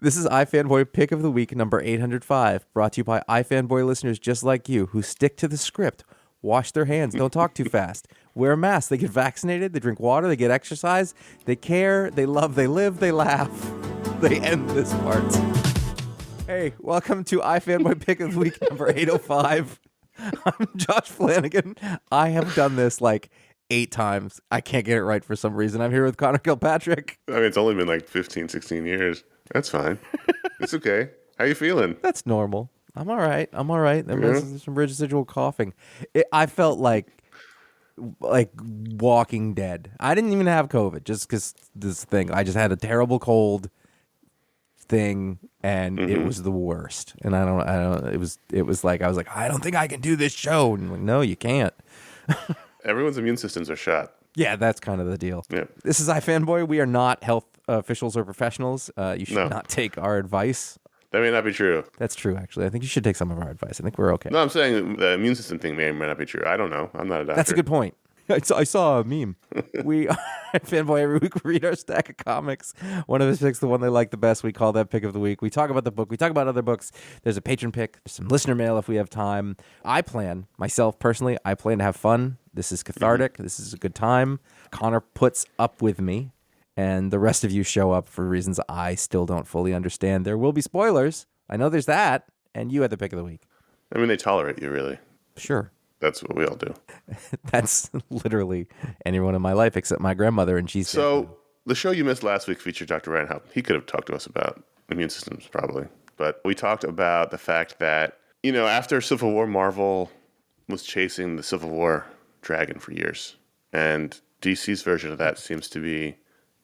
This is iFanboy Pick of the Week number 805, brought to you by iFanboy listeners just like you who stick to the script, wash their hands, don't talk too fast, wear a mask, they get vaccinated, they drink water, they get exercise, they care, they love, they live, they laugh. They end this part. Hey, welcome to iFanboy Pick of the Week number 805. I'm Josh Flanagan. I have done this like 8 times. I can't get it right for some reason. I'm here with Connor Kilpatrick. I mean, it's only been like 15, 16 years. That's fine. It's okay. How you feeling? That's normal. I'm all right. There's some residual coughing. I felt like Walking Dead. I didn't even have COVID just because this thing. I just had a terrible cold thing, and it was the worst. And I don't. It was like I was like, I don't think I can do this show. And I'm like, no, you can't. Everyone's immune systems are shot. Yeah, that's kind of the deal. Yeah. This is iFanboy. We are not health officials or professionals. You should not take our advice. That may not be true. That's true, actually. I think you should take some of our advice. I think we're okay. No, I'm saying the immune system thing may or may not be true. I don't know. I'm not a doctor. That's a good point. I saw a meme. We Fanboy every week. We read our stack of comics. One of us picks the one they like the best. We call that Pick of the Week. We talk about the book. We talk about other books. There's a patron pick. There's some listener mail if we have time. Myself personally, I plan to have fun. This is cathartic. This is a good time. Connor puts up with me, and the rest of you show up for reasons I still don't fully understand. There will be spoilers. I know there's that, and you had the Pick of the Week. I mean, they tolerate you, really. Sure. That's what we all do. That's literally anyone in my life except my grandmother, and she's so. The show you missed last week featured Dr. Ryan Haupt. He could have talked to us about immune systems, probably. But we talked about the fact that, after Civil War, Marvel was chasing the Civil War dragon for years. And DC's version of that seems to be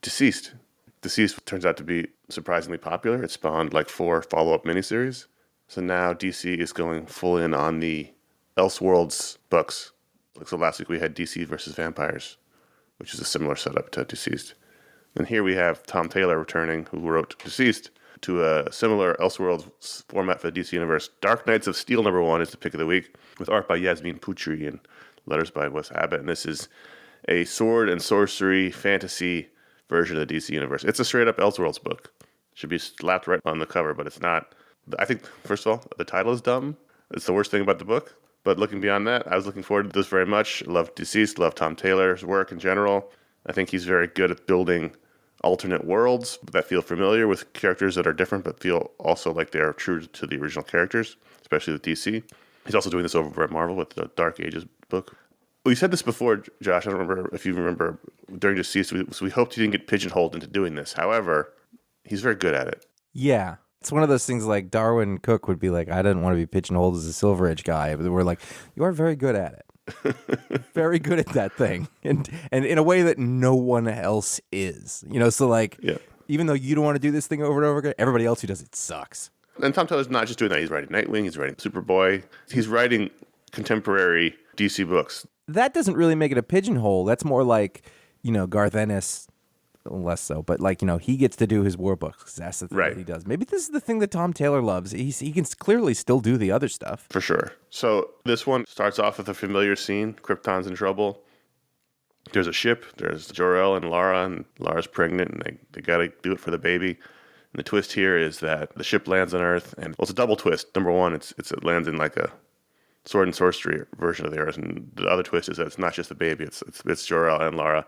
Deceased. Deceased turns out to be surprisingly popular. It spawned like 4 follow-up miniseries. So now DC is going full in on the Elseworlds books. Like so last week we had DC versus Vampires, which is a similar setup to Deceased. And here we have Tom Taylor returning, who wrote Deceased, to a similar Elseworlds format for the DC Universe. Dark Knights of Steel #1 is the pick of the week, with art by Yasmin Putri and letters by Wes Abbott. And this is a sword and sorcery fantasy version of the DC Universe. It's a straight-up Elseworlds book. Should be slapped right on the cover, but it's not. I think, first of all, the title is dumb. It's the worst thing about the book. But looking beyond that, I was looking forward to this very much. Love Deceased, love Tom Taylor's work in general. I think he's very good at building alternate worlds that feel familiar with characters that are different but feel also like they're true to the original characters, especially with DC. He's also doing this over at Marvel with the Dark Ages book. We said this before, Josh. I don't remember if you remember during Deceased. We hoped he didn't get pigeonholed into doing this. However, he's very good at it. Yeah. It's one of those things like Darwin Cook would be like, I didn't want to be pigeonholed as a Silver Age guy. But we're like, you are very good at it. Very good at that thing. And in a way that no one else is. So like, even though you don't want to do this thing over and over again, everybody else who does it sucks. And Tom Taylor's not just doing that. He's writing Nightwing. He's writing Superboy. He's writing contemporary DC books. That doesn't really make it a pigeonhole. That's more like, Garth Ennis. Less so, but he gets to do his war books. That's the thing that he does. Maybe this is the thing that Tom Taylor loves. He can clearly still do the other stuff. For sure. So this one starts off with a familiar scene. Krypton's in trouble. There's a ship. There's Jor-El and Lara's pregnant, and they got to do it for the baby. And the twist here is that the ship lands on Earth, and it's a double twist. Number one, it lands in like a sword and sorcery version of the Earth, and the other twist is that it's not just the baby. It's Jor-El and Lara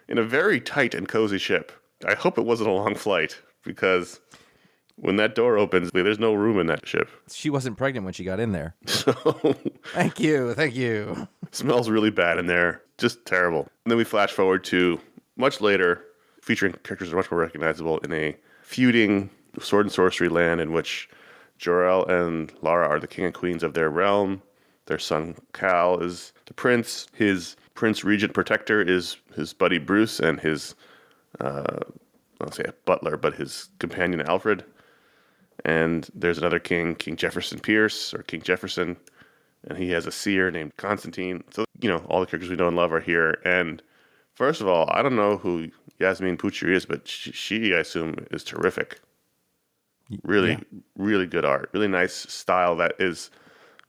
in a very tight and cozy ship. I hope it wasn't a long flight, because when that door opens, there's no room in that ship. She wasn't pregnant when she got in there. So Thank you. Smells really bad in there. Just terrible. And then we flash forward to much later, featuring characters that are much more recognizable in a feuding sword and sorcery land in which Jor-El and Lara are the king and queens of their realm. Their son Cal is the prince. His Prince Regent Protector is his buddy Bruce, and his, I don't say a butler, but his companion Alfred. And there's another king, King Jefferson Pierce, or King Jefferson, and he has a seer named Constantine. So, all the characters we know and love are here. And first of all, I don't know who Yasmin Putri is, but she I assume, is terrific. Really good art. Really nice style that is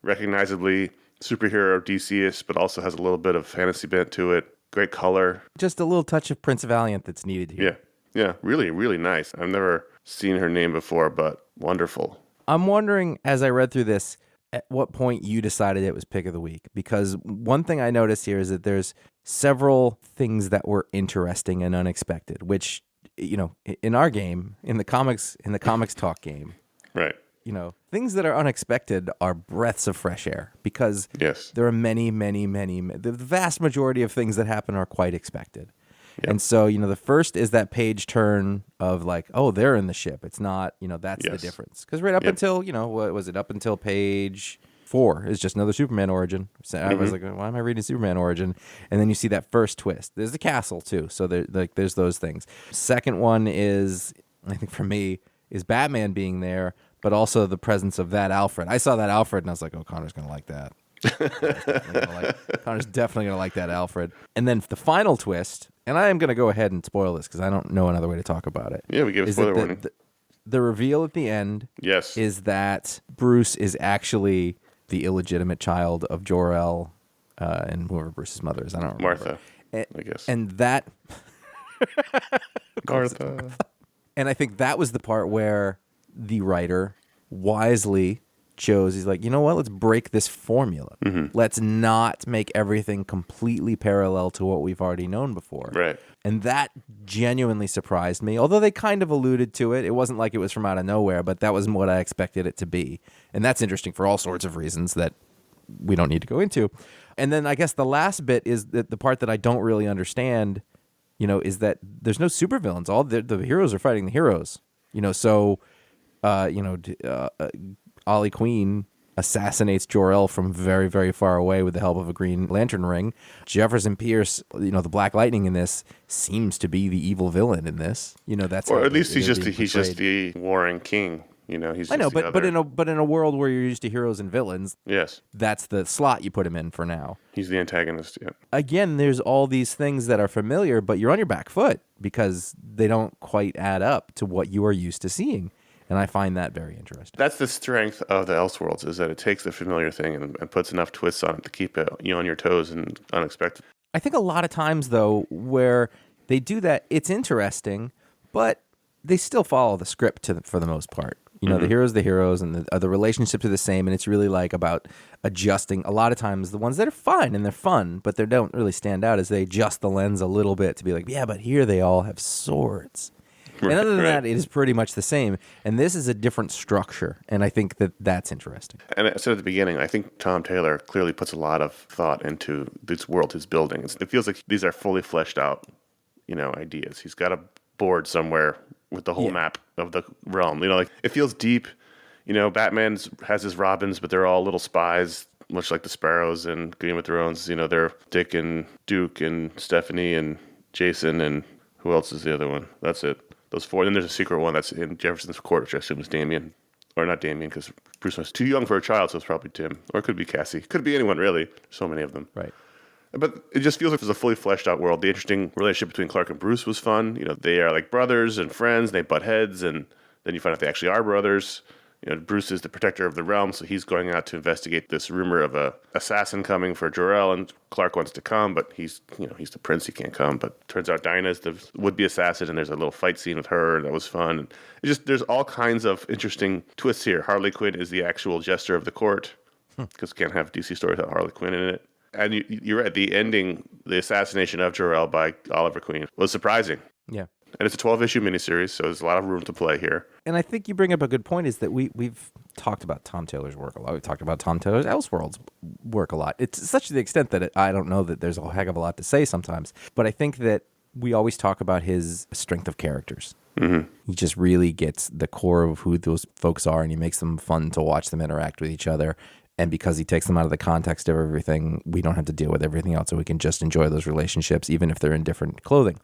recognizably superhero DC-ish, but also has a little bit of fantasy bent to it. Great color. Just a little touch of Prince Valiant that's needed here. Yeah, really, really nice. I've never seen her name before, but wonderful. I'm wondering, as I read through this, at what point you decided it was pick of the week. Because one thing I noticed here is that there's several things that were interesting and unexpected, which, in our game, in the comics talk game, Right. Things that are unexpected are breaths of fresh air, because Yes. there are many, the vast majority of things that happen are quite expected. Yep. And so, the first is that page turn of like, oh, they're in the ship. It's not, that's the difference. Because right up until, what was it? Up until page 4 is just another Superman origin. So I was like, why am I reading Superman origin? And then you see that first twist. There's the castle too. So there's those things. Second one is, I think for me, is Batman being there, but also the presence of that Alfred. I saw that Alfred and I was like, oh, Connor's going to like that. Connor's definitely going to like that Alfred. And then the final twist, and I am going to go ahead and spoil this because I don't know another way to talk about it. Yeah, we give a spoiler warning. The reveal at the end is that Bruce is actually the illegitimate child of Jor-El and whoever Bruce's mother is. I don't remember. Martha, I guess. And that... Martha. And I think that was the part where the writer wisely chose, he's like, you know what, let's break this formula. Let's not make everything completely parallel to what we've already known before. Right. And that genuinely surprised me, although they kind of alluded to it. It wasn't like it was from out of nowhere, but that was what I expected it to be. And that's interesting for all sorts of reasons that we don't need to go into. And then I guess the last bit is that the part that I don't really understand, is that there's no supervillains. All the heroes are fighting the heroes. Ollie Queen assassinates Jor-El from very, very far away with the help of a Green Lantern ring. Jefferson Pierce, the Black Lightning in this, seems to be the evil villain in this. That's or at least he's just the warring king. He's. I know, but in a world where you're used to heroes and villains, yes, that's the slot you put him in for now. He's the antagonist. Yeah. Again, there's all these things that are familiar, but you're on your back foot because they don't quite add up to what you are used to seeing. And I find that very interesting. That's the strength of the Elseworlds, is that it takes the familiar thing and puts enough twists on it to keep it on your toes and unexpected. I think a lot of times, though, where they do that, it's interesting, but they still follow the script for the most part. The heroes, and the relationships are the same, and it's really like about adjusting. A lot of times, the ones that are fine and they're fun, but they don't really stand out, as they adjust the lens a little bit to be like, yeah, but here they all have swords. And other than that, it is pretty much the same. And this is a different structure, and I think that's interesting. And I said at the beginning, I think Tom Taylor clearly puts a lot of thought into this world he's building. It feels like these are fully fleshed out, ideas. He's got a board somewhere with the whole map of the realm. It feels deep. Batman has his Robins, but they're all little spies, much like the Sparrows in Game of Thrones. They're Dick and Duke and Stephanie and Jason, and who else is the other one? That's it. Those 4. Then there's a secret one that's in Jefferson's court, which I assume is Damien. Or not Damien, because Bruce was too young for a child, so it's probably Tim. Or it could be Cassie. Could be anyone, really. So many of them. Right. But it just feels like there's a fully fleshed out world. The interesting relationship between Clark and Bruce was fun. They are like brothers and friends. They butt heads, and then you find out they actually are brothers. Bruce is the protector of the realm, so he's going out to investigate this rumor of a assassin coming for Jor-El, and Clark wants to come, but he's the prince, he can't come. But turns out Dinah's the would-be assassin, and there's a little fight scene with her, and that was fun. And there's all kinds of interesting twists here. Harley Quinn is the actual jester of the court, because can't have DC stories without Harley Quinn in it. And you're right, the ending, the assassination of Jor-El by Oliver Queen was surprising. Yeah. And it's a 12-issue miniseries, so there's a lot of room to play here. And I think you bring up a good point, is that we've talked about Tom Taylor's work a lot. We've talked about Tom Taylor's Elseworlds work a lot. It's such to the extent that I don't know that there's a heck of a lot to say sometimes. But I think that we always talk about his strength of characters. He just really gets the core of who those folks are, and he makes them fun to watch them interact with each other. And because he takes them out of the context of everything, we don't have to deal with everything else, so we can just enjoy those relationships, even if they're in different clothing.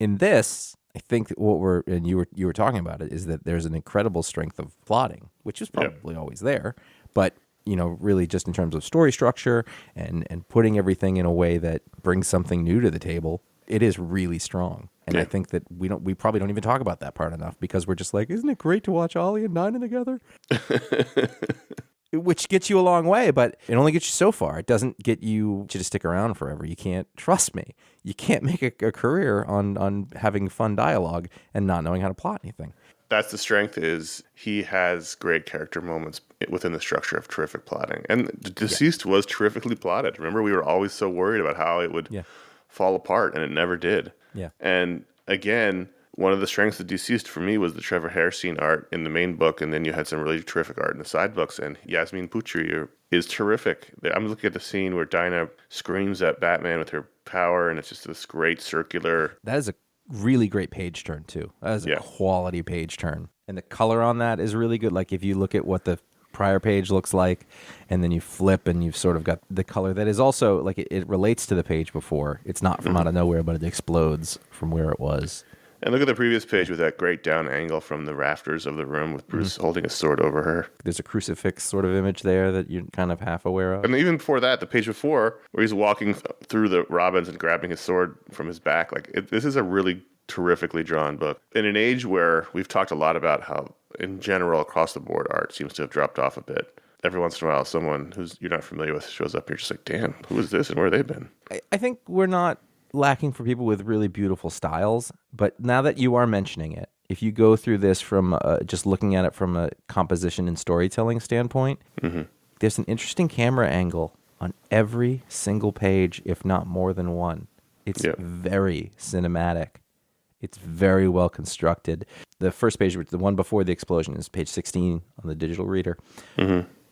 In this, I think that you were talking about it, is that there's an incredible strength of plotting, which is probably always there, but really just in terms of story structure and putting everything in a way that brings something new to the table, it is really strong. And I think that we probably don't even talk about that part enough, because we're just like, isn't it great to watch Ollie and Dinah together? Which gets you a long way, but it only gets you so far. It doesn't get you to stick around forever. You can't, trust me, you can't make a career on having fun dialogue and not knowing how to plot anything. that's the strength, is he has great character moments within the structure of terrific plotting. And Deceased was terrifically plotted. Remember, we were always so worried about how it would fall apart, and it never did. Yeah. And again, one of the strengths of Deceased for me was the Trevor Hairsine art in the main book, and then you had some really terrific art in the side books. And Yasmin Putri is terrific. I'm looking at the scene where Dinah screams at Batman with her power, and it's just this great circular. That is a really great page turn, too. That is a quality page turn. And the color on that is really good. Like, if you look at what the prior page looks like, and then you flip, and you've sort of got the color that is also, like, it relates to the page before. It's not from out of nowhere, but it explodes from where it was. And look at the previous page with that great down angle from the rafters of the room with Bruce holding a sword over her. There's a crucifix sort of image there that you're kind of half aware of. And even before that, the page before, where he's walking through the Robins and grabbing his sword from his back. This is a really terrifically drawn book. In an age where we've talked a lot about how, in general, across the board, art seems to have dropped off a bit. Every once in a while, someone who's you're not familiar with shows up. You're just like, damn, who is this and where have they been? I think we're not lacking for people with really beautiful styles, but now that you are mentioning it, if you go through this from just looking at it from a composition and storytelling standpoint, there's an interesting camera angle on every single page, if not more than one. It's very cinematic. It's very well constructed. The first page, the one before the explosion, is page 16 on the digital reader,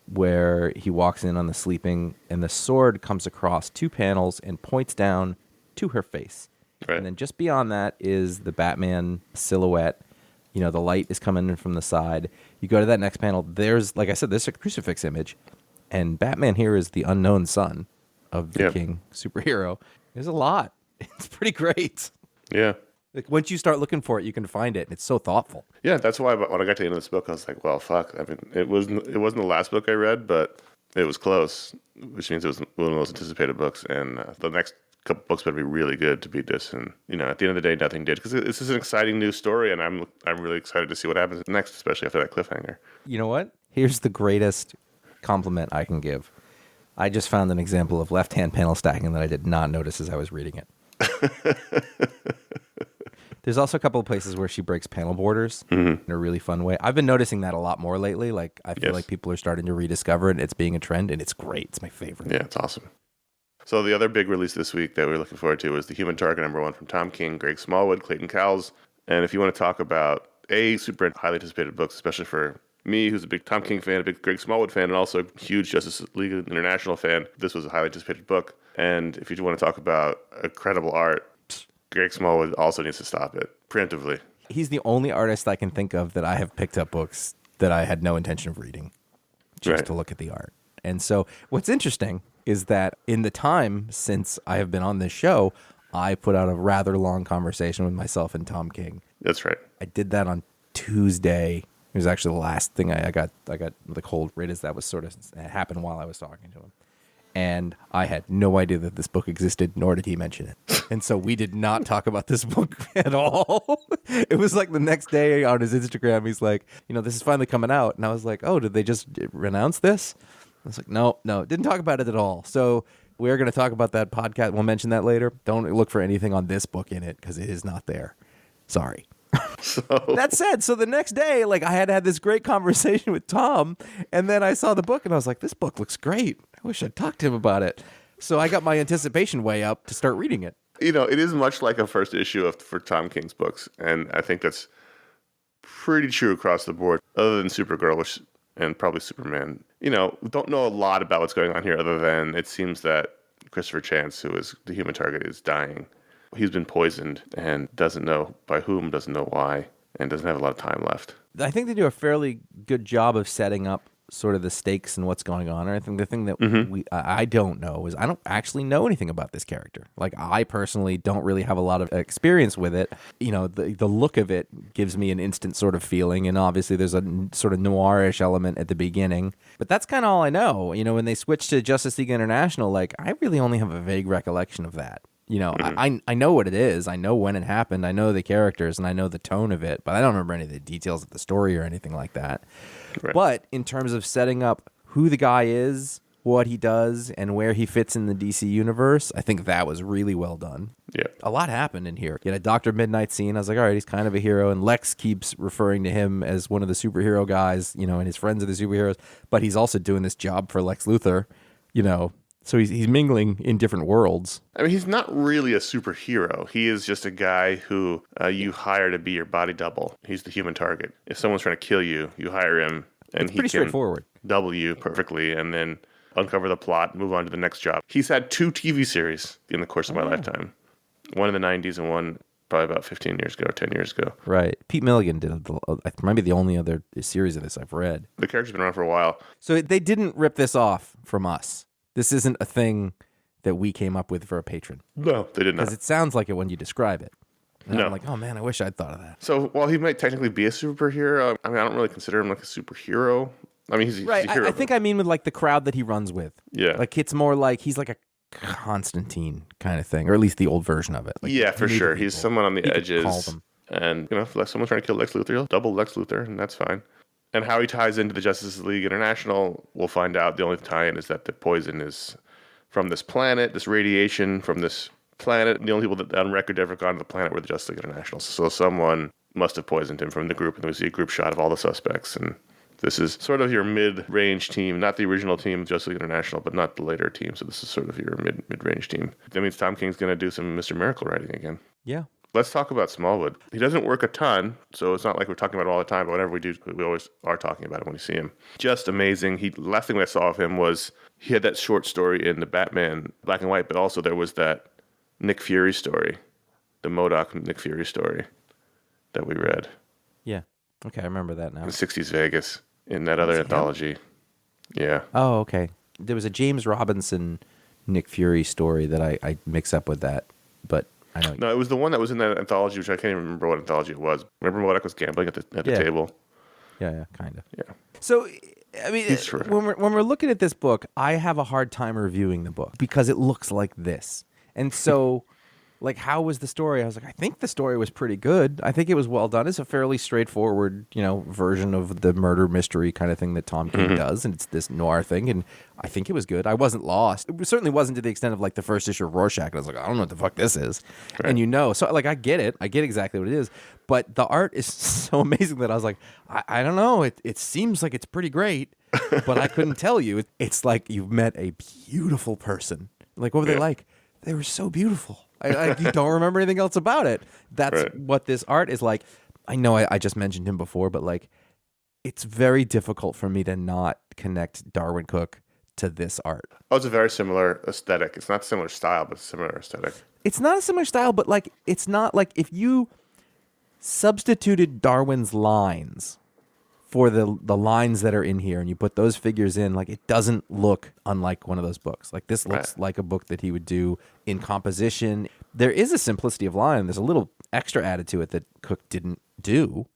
where he walks in on the sleeping, and the sword comes across two panels and points down to her face. Right. And then just beyond that is the Batman silhouette. You know, the light is coming in from the side. You go to that next panel, there's, like I said, there's a crucifix image. And Batman here is the unknown son of the king superhero. There's a lot. It's pretty great. Yeah. Like, once you start looking for it, you can find it. And it's so thoughtful. Yeah, that's why when I got to the end of this book, I was like, well, fuck. I mean, it wasn't the last book I read, but it was close, which means it was one of the most anticipated books. And the next couple books better be really good to beat this. And, you know, at the end of the day, nothing did. Because this is an exciting new story, and I'm really excited to see what happens next, especially after that cliffhanger. You know what? Here's the greatest compliment I can give. I just found an example of left-hand panel stacking that I did not notice as I was reading it. There's also a couple of places where she breaks panel borders in a really fun way. I've been noticing that a lot more lately. Like, I feel like people are starting to rediscover it. It's being a trend, and it's great. It's my favorite. Yeah, it's awesome. So the other big release this week that we're looking forward to is The Human Target #1 from Tom King, Greg Smallwood, Clayton Cowles. And if you want to talk about super highly anticipated books, especially for me, who's a big Tom King fan, a big Greg Smallwood fan, and also a huge Justice League International fan, this was a highly anticipated book. And if you want to talk about incredible art, Greg Smallwood also needs to stop it, preemptively. He's the only artist I can think of that I have picked up books that I had no intention of reading, just to look at the art. And so what's interesting is that in the time since I have been on this show, I put out a rather long conversation with myself and Tom King. That's right. I did that on Tuesday. It was actually the last thing I got the cold right as that was sort of happened while I was talking to him. And I had no idea that this book existed, nor did he mention it. And so we did not talk about this book at all. It was like the next day on his Instagram, he's like, you know, this is finally coming out. And I was like, oh, did they just renounce this? I was like, no, didn't talk about it at all. So we're going to talk about that podcast. We'll mention that later. Don't look for anything on this book in it because it is not there. Sorry. That said, so the next day, like, I had this great conversation with Tom, and then I saw the book, and I was like, this book looks great. I wish I'd talked to him about it. So I got my anticipation way up to start reading it. You know, it is much like a first issue for Tom King's books, and I think that's pretty true across the board, other than Supergirl, and probably Superman. You know, we don't know a lot about what's going on here, other than it seems that Christopher Chance, who is the Human Target, is dying. He's been poisoned and doesn't know by whom, doesn't know why, and doesn't have a lot of time left. I think they do a fairly good job of setting up sort of the stakes and what's going on. And I think the thing that I don't know is I don't actually know anything about this character. Like, I personally don't really have a lot of experience with it. You know, the look of it gives me an instant sort of feeling, and obviously there's a sort of noirish element at the beginning. But that's kind of all I know. You know, when they switched to Justice League International, like, I really only have a vague recollection of that. You know, I know what it is. I know when it happened. I know the characters, and I know the tone of it, but I don't remember any of the details of the story or anything like that. Right. But in terms of setting up who the guy is, what he does and where he fits in the DC universe, I think that was really well done. Yeah. A lot happened in here. You had a Dr. Midnight scene. I was like, all right, he's kind of a hero. And Lex keeps referring to him as one of the superhero guys, and his friends are the superheroes. But he's also doing this job for Lex Luthor, So he's mingling in different worlds. I mean, he's not really a superhero. He is just a guy who you hire to be your body double. He's the human target. If someone's trying to kill you, you hire him. And It's pretty straightforward. Double you perfectly and then uncover the plot, move on to the next job. He's had 2 TV series in the course of my lifetime. One in the 90s and one probably about 15 years ago or 10 years ago. Right. Pete Milligan did maybe the only other series of this I've read. The character's been around for a while. So they didn't rip this off from us. This isn't a thing that we came up with for a patron. No, they did not. Because it sounds like it when you describe it. And No. I'm like, oh man, I wish I'd thought of that. So while he might technically be a superhero, I don't really consider him like a superhero. I mean, he's a hero. I think I mean with like the crowd that he runs with. Yeah. Like it's more like he's like a Constantine kind of thing, or at least the old version of it. Like, yeah, for sure. He's someone on the edges. Call them. And, if someone's trying to kill Lex Luthor, he'll double Lex Luthor, and that's fine. And how he ties into the Justice League International, we'll find out. The only tie-in is that the poison is from this planet, this radiation from this planet. The only people that on record ever gone to the planet were the Justice League International. So someone must have poisoned him from the group, and we see a group shot of all the suspects. And this is sort of your mid-range team, not the original team, Justice League International, but not the later team. So this is sort of your mid-range team. That means Tom King's going to do some Mr. Miracle writing again. Yeah. Let's talk about Smallwood. He doesn't work a ton, so it's not like we're talking about it all the time, but whenever we do, we always are talking about it when we see him. Just amazing. Last thing I saw of him was he had that short story in the Batman Black and White, but also there was that Nick Fury story, the MODOK Nick Fury story that we read. Yeah. Okay, I remember that now. In 60s Vegas, in that other anthology. Yeah. Oh, okay. There was a James Robinson Nick Fury story that I mix up with that, but I know. No, it was the one that was in that anthology, which I can't even remember what anthology it was. Remember MODOK was gambling at the table? Yeah, kind of. Yeah. So, I mean, when we're looking at this book, I have a hard time reviewing the book because it looks like this. And so, like, how was the story? I was like, I think the story was pretty good. I think it was well done. It's a fairly straightforward, version of the murder mystery kind of thing that Tom King does. And it's this noir thing. And I think it was good. I wasn't lost. It certainly wasn't to the extent of, like, the first issue of Rorschach. And I was like, I don't know what the fuck this is. Right. And so, like, I get it. I get exactly what it is. But the art is so amazing that I was like, I don't know. It seems like it's pretty great. But I couldn't tell you. It's like you've met a beautiful person. Like, what were they like? They were so beautiful. You don't remember anything else about it. That's what this art is like. I know I just mentioned him before, but like, it's very difficult for me to not connect Darwin Cook to this art. Oh, it's a very similar aesthetic. It's not similar style, but similar aesthetic. It's not a similar style, but like, it's not like if you substituted Darwin's lines for the lines that are in here and you put those figures in, like, it doesn't look unlike one of those books. Like, this looks like a book that he would do in composition. There is a simplicity of line. There's a little extra added to it that Cook didn't do.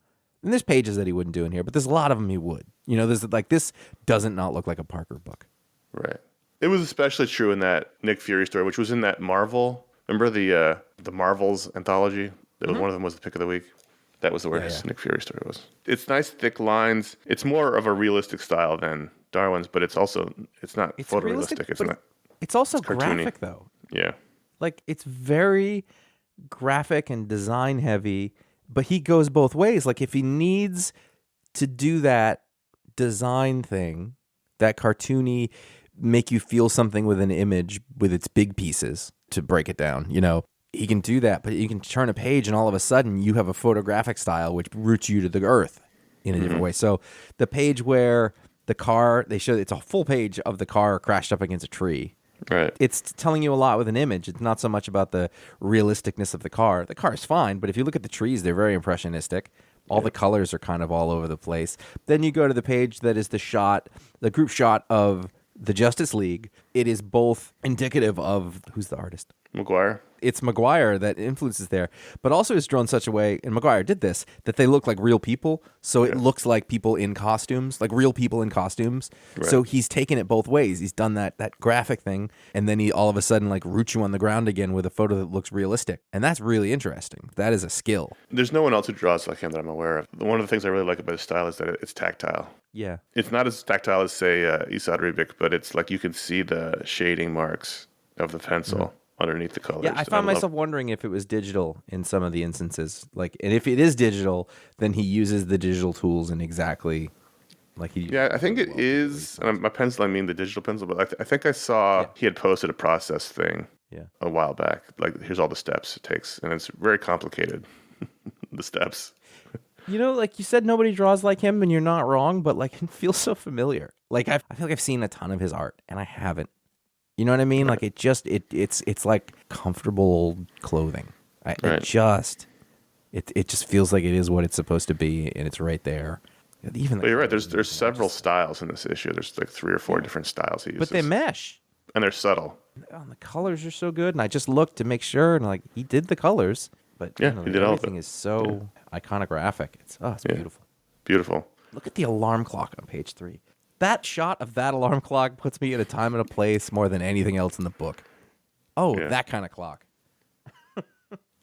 And there's pages that he wouldn't do in here, but there's a lot of them he would. There's like, this doesn't not look like a Parker book. Right. It was especially true in that Nick Fury story, which was in that Marvel. Remember the Marvels anthology? One of them was the pick of the week. That was the weirdest Nick Fury story was. It's nice, thick lines. It's more of a realistic style than Darwin's, but it's not photorealistic. It's also cartoony. Graphic, though. Yeah. Like, it's very graphic and design heavy, but he goes both ways. Like, if he needs to do that design thing, that cartoony, make you feel something with an image with its big pieces to break it down, he can do that, but you can turn a page and all of a sudden you have a photographic style which roots you to the earth in a different way. So the page where the car, it's a full page of the car crashed up against a tree. Right. It's telling you a lot with an image. It's not so much about the realisticness of the car. The car is fine, but if you look at the trees, they're very impressionistic. All the colors are kind of all over the place. Then you go to the page that is the group shot of the Justice League. it is both indicative of who's the artist. McGuire. It's McGuire that influences there, but also is drawn such a way, and McGuire did this, that they look like real people. So it looks like people in costumes, like real people in costumes. Right. So he's taken it both ways. He's done that graphic thing, and then he all of a sudden like roots you on the ground again with a photo that looks realistic. And that's really interesting. That is a skill. There's no one else who draws like him that I'm aware of. One of the things I really like about his style is that it's tactile. Yeah. It's not as tactile as, say, Isad Ribic, but it's like you can see the shading marks of the pencil underneath the colors. Yeah, I found myself wondering if it was digital in some of the instances. Like, and if it is digital, then he uses the digital tools in exactly like he. Yeah, I think it is. And by pencil, I mean the digital pencil. But I think I saw he had posted a process thing a while back. Like, here's all the steps it takes, and it's very complicated. The steps. You know, like you said, nobody draws like him, and you're not wrong. But like, it feels so familiar. Like I feel like I've seen a ton of his art, and I haven't. You know what I mean? Like it's like comfortable clothing. It just feels like it is what it's supposed to be, and it's right there. But you're right. There's several styles in this issue. There's like 3 or 4 different styles he uses. But they mesh, and they're subtle. And the colors are so good. And I just looked to make sure, and like he did the colors, but he did all of it. Everything is so iconographic. It's beautiful. Beautiful. Look at the alarm clock on page 3. That shot of that alarm clock puts me in a time and a place more than anything else in the book. That kind of clock.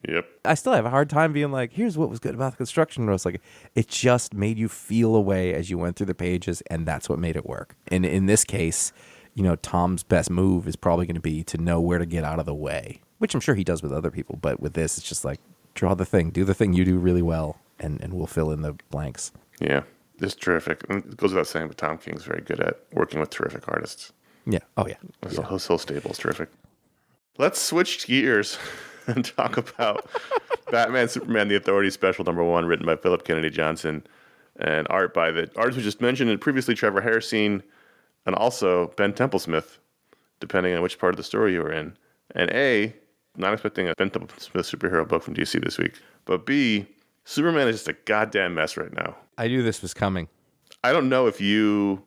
Yep. I still have a hard time being like, here's what was good about the construction notes. Like, it just made you feel a way as you went through the pages, and that's what made it work. And in this case, you know, Tom's best move is probably going to be to know where to get out of the way, which I'm sure he does with other people. But with this, it's just like, draw the thing, do the thing you do really well, and we'll fill in the blanks. Yeah. It's terrific. And it goes without saying, but Tom King's very good at working with terrific artists. Yeah. Oh, yeah. His whole stable's terrific. Let's switch gears and talk about Batman, Superman, The Authority Special #1, written by Philip Kennedy Johnson, and art by the artists we just mentioned, and previously Trevor Hairsine, and also Ben Templesmith, depending on which part of the story you were in. And not expecting a Ben Templesmith superhero book from DC this week, but B, Superman is just a goddamn mess right now. I knew this was coming. I don't know if you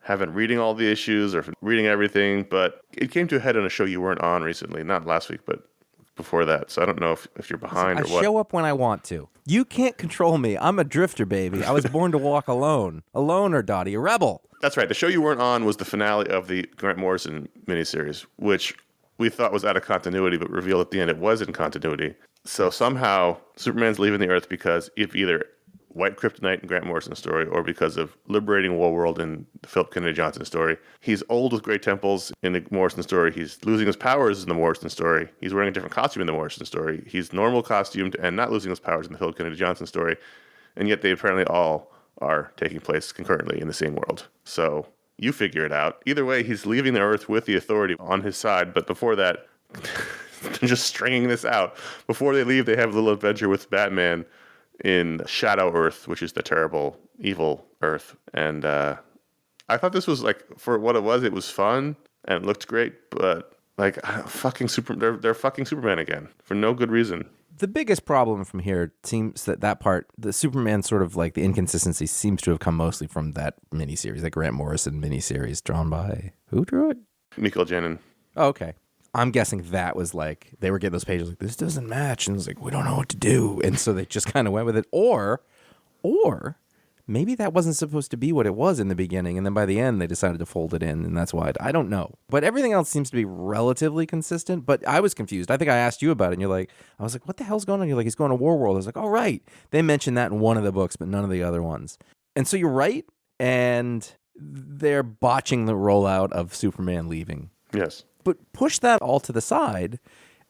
have been reading all the issues or reading everything, but it came to a head on a show you weren't on recently. Not last week, but before that. So I don't know if you're behind or what. I show up when I want to. You can't control me. I'm a drifter, baby. I was born to walk alone. A loner, Dottie. A rebel. That's right. The show you weren't on was the finale of the Grant Morrison miniseries, which we thought was out of continuity, but revealed at the end it was in continuity. So somehow Superman's leaving the Earth because of either white kryptonite in Grant Morrison's story or because of liberating Warworld in the Philip Kennedy Johnson story. He's old with great temples in the Morrison story. He's losing his powers in the Morrison story. He's wearing a different costume in the Morrison story. He's normal costumed and not losing his powers in the Philip Kennedy Johnson story. And yet they apparently all are taking place concurrently in the same world. So you figure it out. Either way, he's leaving the Earth with the Authority on his side. But before that, they're just stringing this out. Before they leave, they have a little adventure with Batman in Shadow Earth, which is the terrible, evil Earth. And I thought this was, like, for what it was fun and it looked great, but like they're fucking Superman again for no good reason. The biggest problem from here seems that part, the Superman sort of like the inconsistency seems to have come mostly from that miniseries, that Grant Morrison miniseries drawn by, who drew it? Michael Janin. Oh, okay. I'm guessing that was like, they were getting those pages like, this doesn't match. And it was like, we don't know what to do. And so they just kind of went with it. Or maybe that wasn't supposed to be what it was in the beginning. And then by the end, they decided to fold it in. And that's why I don't know. But everything else seems to be relatively consistent. But I was confused. I think I asked you about it. And you're like, I was like, what the hell's going on? You're like, he's going to Warworld. I was like, oh, right. They mentioned that in one of the books, but none of the other ones. And so you're right. And they're botching the rollout of Superman leaving. Yes. But push that all to the side,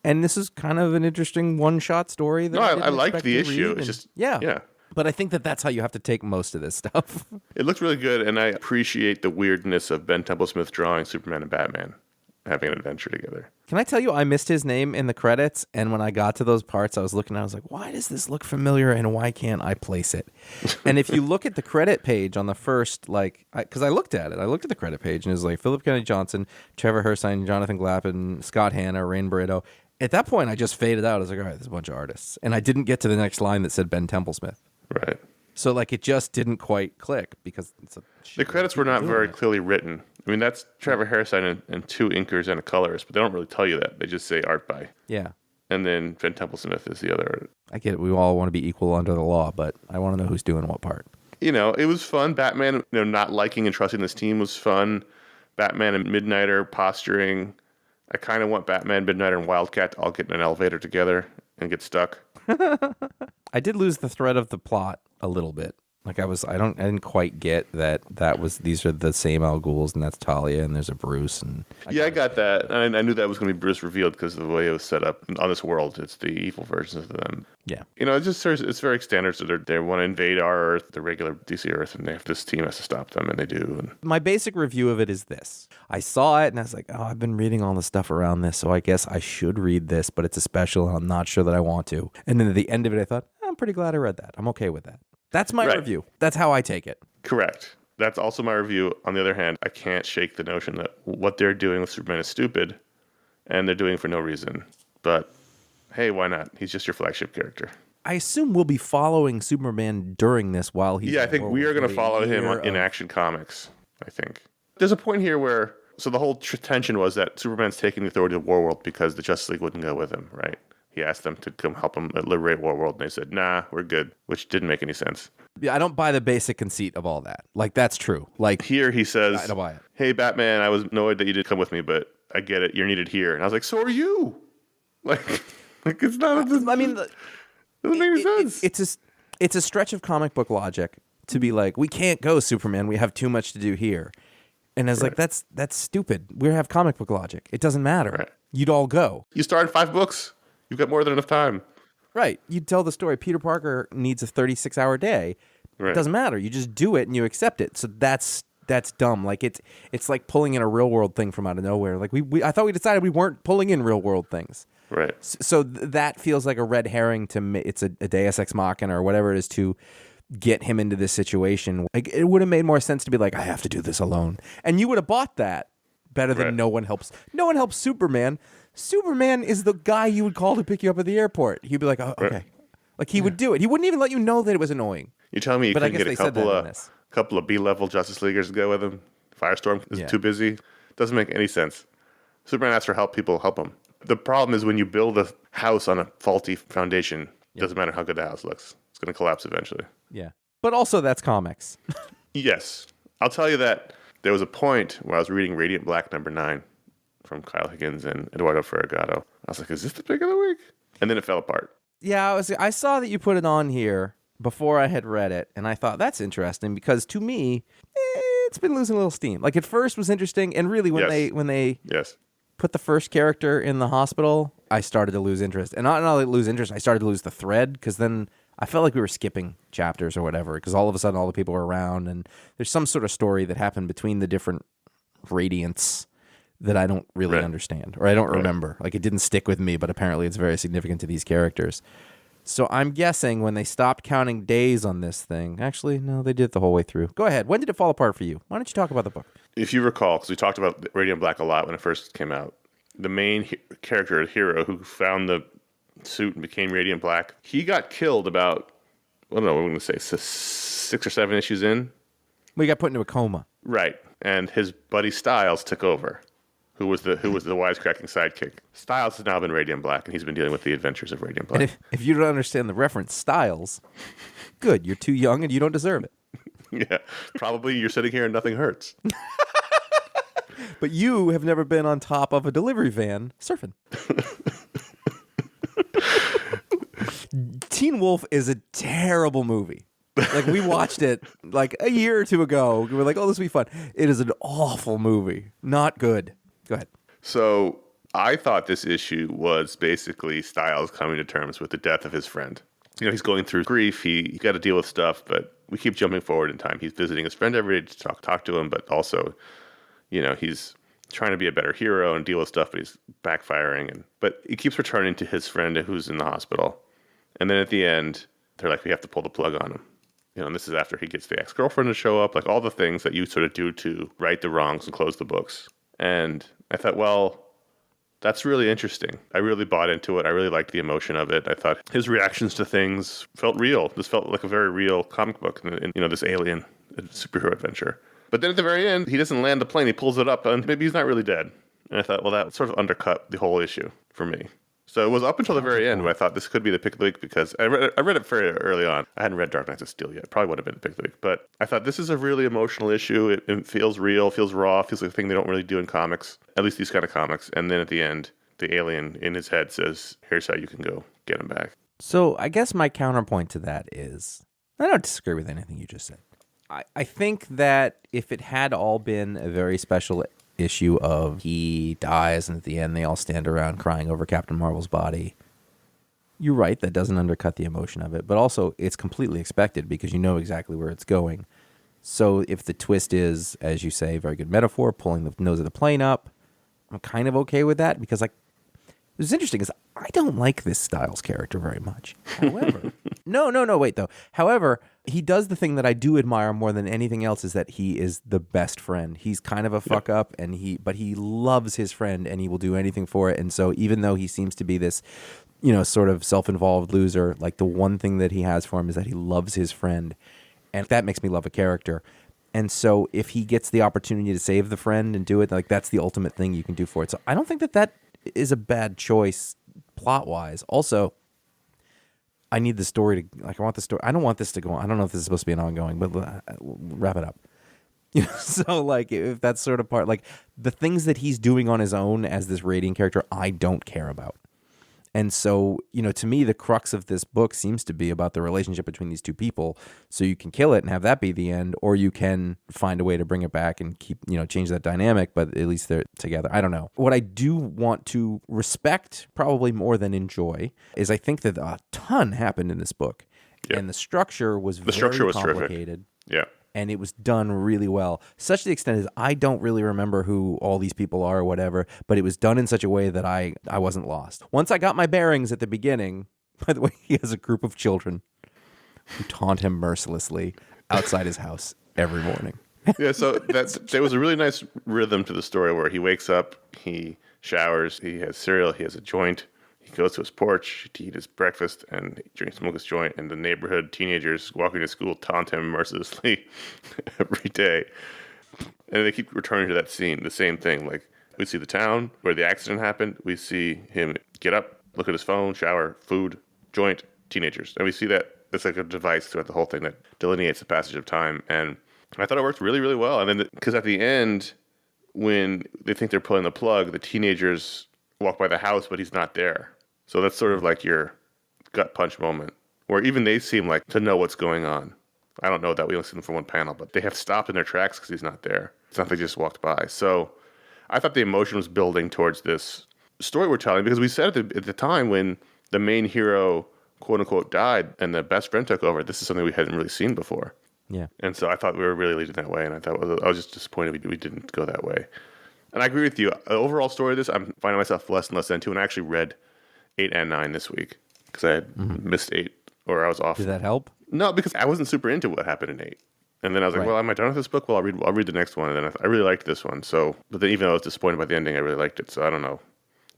and this is kind of an interesting one-shot story. That I liked the issue. It's just yeah. But I think that's how you have to take most of this stuff. It looks really good, and I appreciate the weirdness of Ben Templesmith drawing Superman and Batman having an adventure together. Can I tell you, I missed his name in the credits, and when I got to those parts, I was looking, I was like, why does this look familiar, and why can't I place it? And if you look at the credit page on the first, like, because I looked at the credit page, and it was like Philip Kennedy Johnson, Trevor Hairsine, Jonathan Glappen, Scott Hanna, Rain Barreto. At that point, I just faded out. I was like, all right, there's a bunch of artists. And I didn't get to the next line that said Ben Templesmith. Right. So, like, it just didn't quite click because it's the credits were not very clearly written. I mean, that's Trevor Hairsine and 2 inkers and a colorist, but they don't really tell you that. They just say art by. Yeah. And then Ben Templesmith is the other. I get it. We all want to be equal under the law, but I want to know who's doing what part. It was fun. Batman, not liking and trusting this team was fun. Batman and Midnighter posturing. I kind of want Batman, Midnighter, and Wildcat to all get in an elevator together and get stuck. I did lose the thread of the plot a little bit. Like I didn't quite get that these are the same Al Ghuls, and that's Talia, and there's a Bruce, and I got that. I knew that was going to be Bruce revealed because of the way it was set up on this world. It's the evil versions of them. Yeah, it's very standard. So they want to invade our Earth, the regular DC Earth, and this team has to stop them, and they do. And my basic review of it is this: I saw it, and I was like, oh, I've been reading all the stuff around this, so I guess I should read this, but it's a special, and I'm not sure that I want to. And then at the end of it, I thought, I'm pretty glad I read that. I'm okay with that. That's my review. That's how I take it. Correct. That's also my review. On the other hand, I can't shake the notion that what they're doing with Superman is stupid, and they're doing it for no reason. But hey, why not? He's just your flagship character. I assume we'll be following Superman during this while he's... Yeah, I think we are going to follow him in Action Comics, I think. There's a point here where... So the whole tension was that Superman's taking the authority of Warworld because the Justice League wouldn't go with him, right? He asked them to come help him liberate Warworld, and they said, nah, we're good, which didn't make any sense. Yeah, I don't buy the basic conceit of all that. Like, that's true. Like here he says, I don't buy it. Hey, Batman, I was annoyed that you didn't come with me, but I get it. You're needed here. And I was like, so are you. Like it's not... I mean... Doesn't make any sense. It's a stretch of comic book logic to be like, we can't go, Superman. We have too much to do here. And I was like, that's stupid. We have comic book logic. It doesn't matter. Right. You'd all go. You started 5 books. You've got more than enough time. Right. You'd tell the story. Peter Parker needs a 36-hour day. Right. It doesn't matter. You just do it and you accept it. So that's dumb. Like it's like pulling in a real world thing from out of nowhere. Like I thought we decided we weren't pulling in real world things. Right. So that feels like a red herring to me. It's a Deus Ex Machina or whatever it is to get him into this situation. Like it would have made more sense to be like, I have to do this alone. And you would have bought that better than no one helps. No one helps Superman. Superman is the guy you would call to pick you up at the airport. He'd be like, oh, okay. Like he would do it. He wouldn't even let you know that it was annoying. You're telling me you couldn't get a couple of B-level Justice Leaguers to go with him? Firestorm is too busy? Doesn't make any sense. Superman asks for help, people help him. The problem is when you build a house on a faulty foundation, it doesn't matter how good the house looks. It's going to collapse eventually. Yeah. But also that's comics. Yes. I'll tell you that there was a point where I was reading Radiant Black #9 from Kyle Higgins and Eduardo Ferragamo. I was like, is this the pick of the week? And then it fell apart. Yeah, I saw that you put it on here before I had read it, and I thought that's interesting because to me, it's been losing a little steam. Like at first was interesting, and really when they put the first character in the hospital, I started to lose interest. And not only lose interest, I started to lose the thread because then I felt like we were skipping chapters or whatever because all of a sudden all the people were around and there's some sort of story that happened between the different Radiants that I don't really understand or I don't remember. Like it didn't stick with me, but apparently it's very significant to these characters. So I'm guessing when they stopped counting days on this thing, actually, no, they did it the whole way through. Go ahead. When did it fall apart for you? Why don't you talk about the book? If you recall, because we talked about Radiant Black a lot when it first came out, the main character, hero, who found the suit and became Radiant Black, he got killed about, I don't know, we're going to say 6 or 7 issues in. We got put into a coma. Right. And his buddy Styles took over. Who was the wisecracking sidekick. Styles has now been Radiant Black, and he's been dealing with the adventures of Radiant Black. And if you don't understand the reference, Styles, good, you're too young and you don't deserve it. Yeah, probably you're sitting here and nothing hurts. But you have never been on top of a delivery van surfing. Teen Wolf is a terrible movie. Like we watched it like a year or two ago. We were like, oh, this will be fun. It is an awful movie. Not good. Go ahead. So I thought this issue was basically Styles coming to terms with the death of his friend. You know, he's going through grief. He got to deal with stuff, but we keep jumping forward in time. He's visiting his friend every day to talk to him, but also, you know, he's trying to be a better hero and deal with stuff, but he's backfiring. But he keeps returning to his friend who's in the hospital. And then at the end, they're like, we have to pull the plug on him. You know, and this is after he gets the ex-girlfriend to show up, like all the things that you sort of do to right the wrongs and close the books. And I thought, well, that's really interesting. I really bought into it. I really liked the emotion of it. I thought his reactions to things felt real. This felt like a very real comic book, and you know, this alien superhero adventure. But then at the very end, he doesn't land the plane. He pulls it up, and maybe he's not really dead. And I thought, well, that sort of undercut the whole issue for me. So it was up until the very end when I thought this could be the pick of the week because I read it very early on. I hadn't read Dark Knights of Steel yet. Probably would have been the pick of the week. But I thought this is a really emotional issue. It feels real, feels raw, feels like a thing they don't really do in comics, at least these kind of comics. And then at the end, the alien in his head says, here's how you can go get him back. So I guess my counterpoint to that is, I don't disagree with anything you just said. I think that if it had all been a very special issue of he dies and at the end they all stand around crying over Captain Marvel's body, you're right, that doesn't undercut the emotion of it, but also it's completely expected because you know exactly where it's going. So if the twist is, as you say, very good metaphor, pulling the nose of the plane up, I'm kind of okay with that because like what's interesting is I don't like this Styles character very much. However, no, wait though. However, he does the thing that I do admire more than anything else is that he is the best friend. He's kind of a fuck up, but he loves his friend and he will do anything for it. And so even though he seems to be this, sort of self-involved loser, like the one thing that he has for him is that he loves his friend, and that makes me love a character. And so if he gets the opportunity to save the friend and do it, like that's the ultimate thing you can do for it. So I don't think that is a bad choice plot-wise. Also, I need the story to, like, I want the story. I don't want this to go on. I don't know if this is supposed to be an ongoing, but wrap it up. So, like, if that's sort of part, like, the things that he's doing on his own as this Radiant character, I don't care about. And so, to me, the crux of this book seems to be about the relationship between these two people. So you can kill it and have that be the end, or you can find a way to bring it back and keep, change that dynamic, but at least they're together. I don't know. What I do want to respect, probably more than enjoy, is I think that a ton happened in this book. Yep. And the structure was very complicated. Terrific. Yeah. And it was done really well, such to the extent as I don't really remember who all these people are or whatever, but it was done in such a way that I wasn't lost. Once I got my bearings at the beginning, by the way, he has a group of children who taunt him mercilessly outside his house every morning. Yeah, so there was a really nice rhythm to the story where he wakes up, he showers, he has cereal, he has a joint. He goes to his porch to eat his breakfast and smoke his joint, and the neighborhood teenagers walking to school taunt him mercilessly every day. And they keep returning to that scene, the same thing. Like, we see the town where the accident happened. We see him get up, look at his phone, shower, food, joint, teenagers. And we see that it's like a device throughout the whole thing that delineates the passage of time. And I thought it worked really, really well. And then, because at the end, when they think they're pulling the plug, the teenagers walk by the house, but he's not there. So that's sort of like your gut punch moment, where even they seem like to know what's going on. I don't know that, we only see them for one panel, but they have stopped in their tracks because he's not there. It's not like they just walked by. So I thought the emotion was building towards this story we're telling, because we said at the time when the main hero, quote unquote, died and the best friend took over, this is something we hadn't really seen before. Yeah. And so I thought we were really leading that way, and I was just disappointed we didn't go that way. And I agree with you. The overall story of this, I'm finding myself less and less into, and I actually read 8 and 9 this week because I had missed 8, or I was off. Did that help? No, because I wasn't super into what happened in 8. And then I was like, well, am I done with this book? Well, I'll read the next one. And then I really liked this one. So, but then even though I was disappointed by the ending, I really liked it. So I don't know.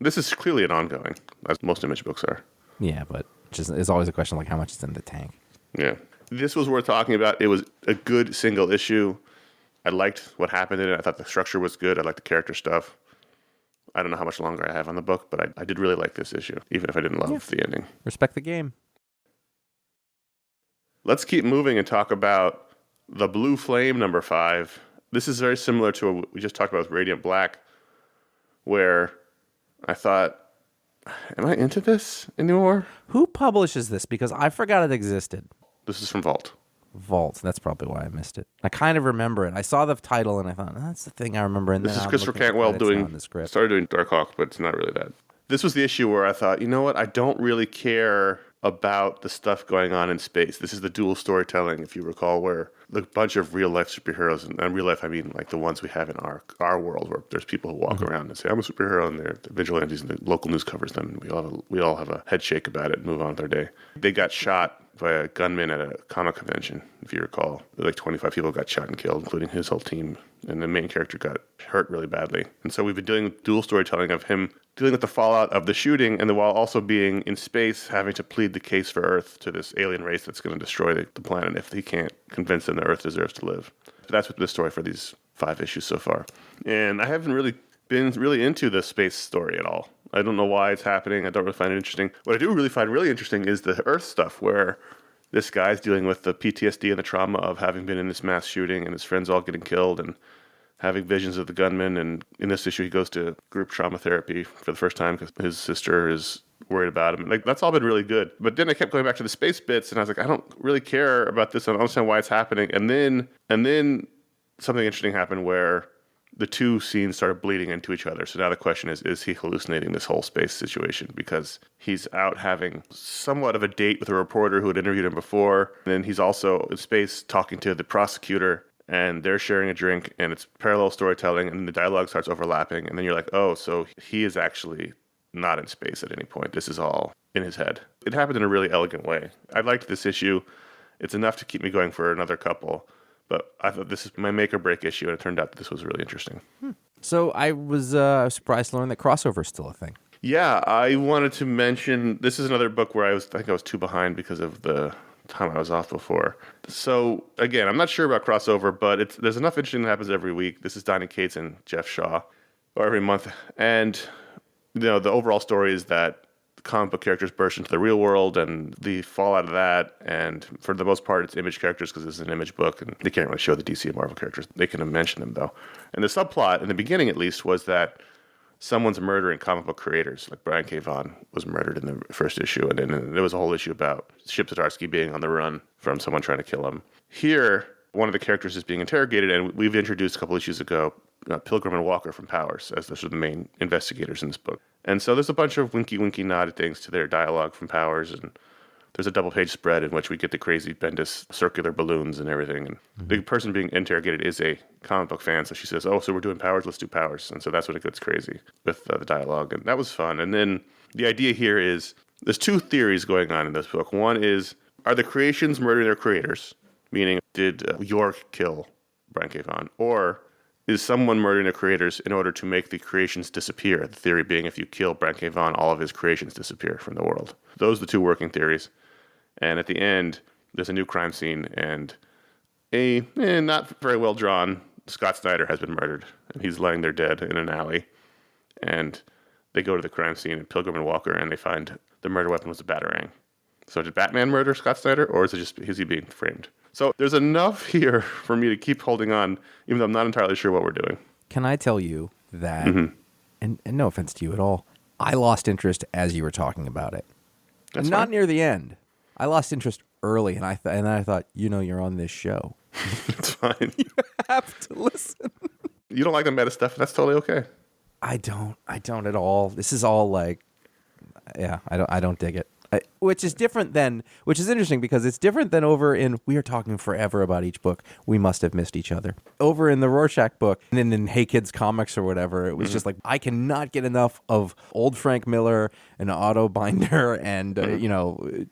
This is clearly an ongoing, as most Image books are. Yeah, but it's always a question like how much is in the tank. Yeah. This was worth talking about. It was a good single issue. I liked what happened in it. I thought the structure was good. I liked the character stuff. I don't know how much longer I have on the book, but I did really like this issue, even if I didn't love the ending. Respect the game. Let's keep moving and talk about The Blue Flame, number 5. This is very similar to what we just talked about with Radiant Black, where I thought, am I into this anymore? Who publishes this? Because I forgot it existed. This is from Vault. That's probably why I missed it. I kind of remember it. I saw the title and I thought, that's the thing I remember. And this is Christopher Cantwell started doing Darkhawk, but it's not really that. This was the issue where I thought, you know what? I don't really care about the stuff going on in space. This is the dual storytelling, if you recall, where a bunch of real-life superheroes, and real life I mean like the ones we have in our world, where there's people who walk around and say, I'm a superhero, and they're vigilantes, and the local news covers them, and we all have a head shake about it and move on with our day. They got shot by a gunman at a comic convention, if you recall. Like 25 people got shot and killed, including his whole team, and the main character got hurt really badly. And so we've been doing dual storytelling of him dealing with the fallout of the shooting, and while also being in space, having to plead the case for Earth to this alien race that's going to destroy the planet if he can't convince them that Earth deserves to live. That's what the story for these 5 issues so far. And I haven't really been into the space story at all. I don't know why it's happening. I don't really find it interesting. What I do really find really interesting is the Earth stuff, where this guy's dealing with the PTSD and the trauma of having been in this mass shooting and his friends all getting killed and having visions of the gunman. And in this issue, he goes to group trauma therapy for the first time because his sister is worried about him. Like, that's all been really good. But then I kept going back to the space bits, and I was like, I don't really care about this. I don't understand why it's happening. And then something interesting happened where the two scenes started bleeding into each other. So now the question is he hallucinating this whole space situation? Because he's out having somewhat of a date with a reporter who had interviewed him before. And then he's also in space talking to the prosecutor, and they're sharing a drink, and it's parallel storytelling, and the dialogue starts overlapping. And then you're like, oh, so he is actually not in space at any point. This is all in his head. It happened in a really elegant way. I liked this issue. It's enough to keep me going for another couple. But I thought this is my make or break issue, and it turned out that this was really interesting. So I was surprised to learn that crossover is still a thing. Yeah, I wanted to mention, this is another book where I think I was too behind because of the time I was off before. So again, I'm not sure about crossover, but there's enough interesting that happens every week. This is Donny Cates and Jeff Shaw, or every month. And the overall story is that comic book characters burst into the real world and the fallout of that. And for the most part, it's Image characters because this is an Image book, and they can't really show the DC and Marvel characters. They can mention them, though. And the subplot, in the beginning at least, was that someone's murdering comic book creators. Like Brian K. Vaughan was murdered in the first issue, and then there was a whole issue about Chip Zdarsky being on the run from someone trying to kill him. Here, one of the characters is being interrogated, and we've introduced a couple issues ago Pilgrim and Walker from Powers as those are the main investigators in this book. And so there's a bunch of winky nodded things to their dialogue from Powers, and there's a double-page spread in which we get the crazy Bendis circular balloons and everything. And the person being interrogated is a comic book fan, so she says, oh, so we're doing Powers, let's do Powers. And so that's when it gets crazy with the dialogue, and that was fun. And then the idea here is there's 2 theories going on in this book. One is, are the creations murdering their creators? Meaning, did York kill Brian K. Vaughan? Or is someone murdering the creators in order to make the creations disappear? The theory being, if you kill Brian K. Vaughan, all of his creations disappear from the world. Those are the 2 working theories. And at the end, there's a new crime scene, and a not very well drawn Scott Snyder has been murdered, and he's laying there dead in an alley. And they go to the crime scene in Pilgrim and Walker, and they find the murder weapon was a batarang. So did Batman murder Scott Snyder, or is he being framed? So there's enough here for me to keep holding on, even though I'm not entirely sure what we're doing. Can I tell you that, and no offense to you at all, I lost interest as you were talking about it. That's not fine. near the end. I lost interest early, and I thought, you're on this show. It's fine. You have to listen. You don't like the meta stuff, that's totally okay. I don't at all. This is all like, yeah, I don't dig it. Which is interesting because it's different than over in, we are talking forever about each book. We must have missed each other. Over in the Rorschach book, and then in Hey Kids Comics or whatever, it was just like, I cannot get enough of old Frank Miller and Otto Binder and,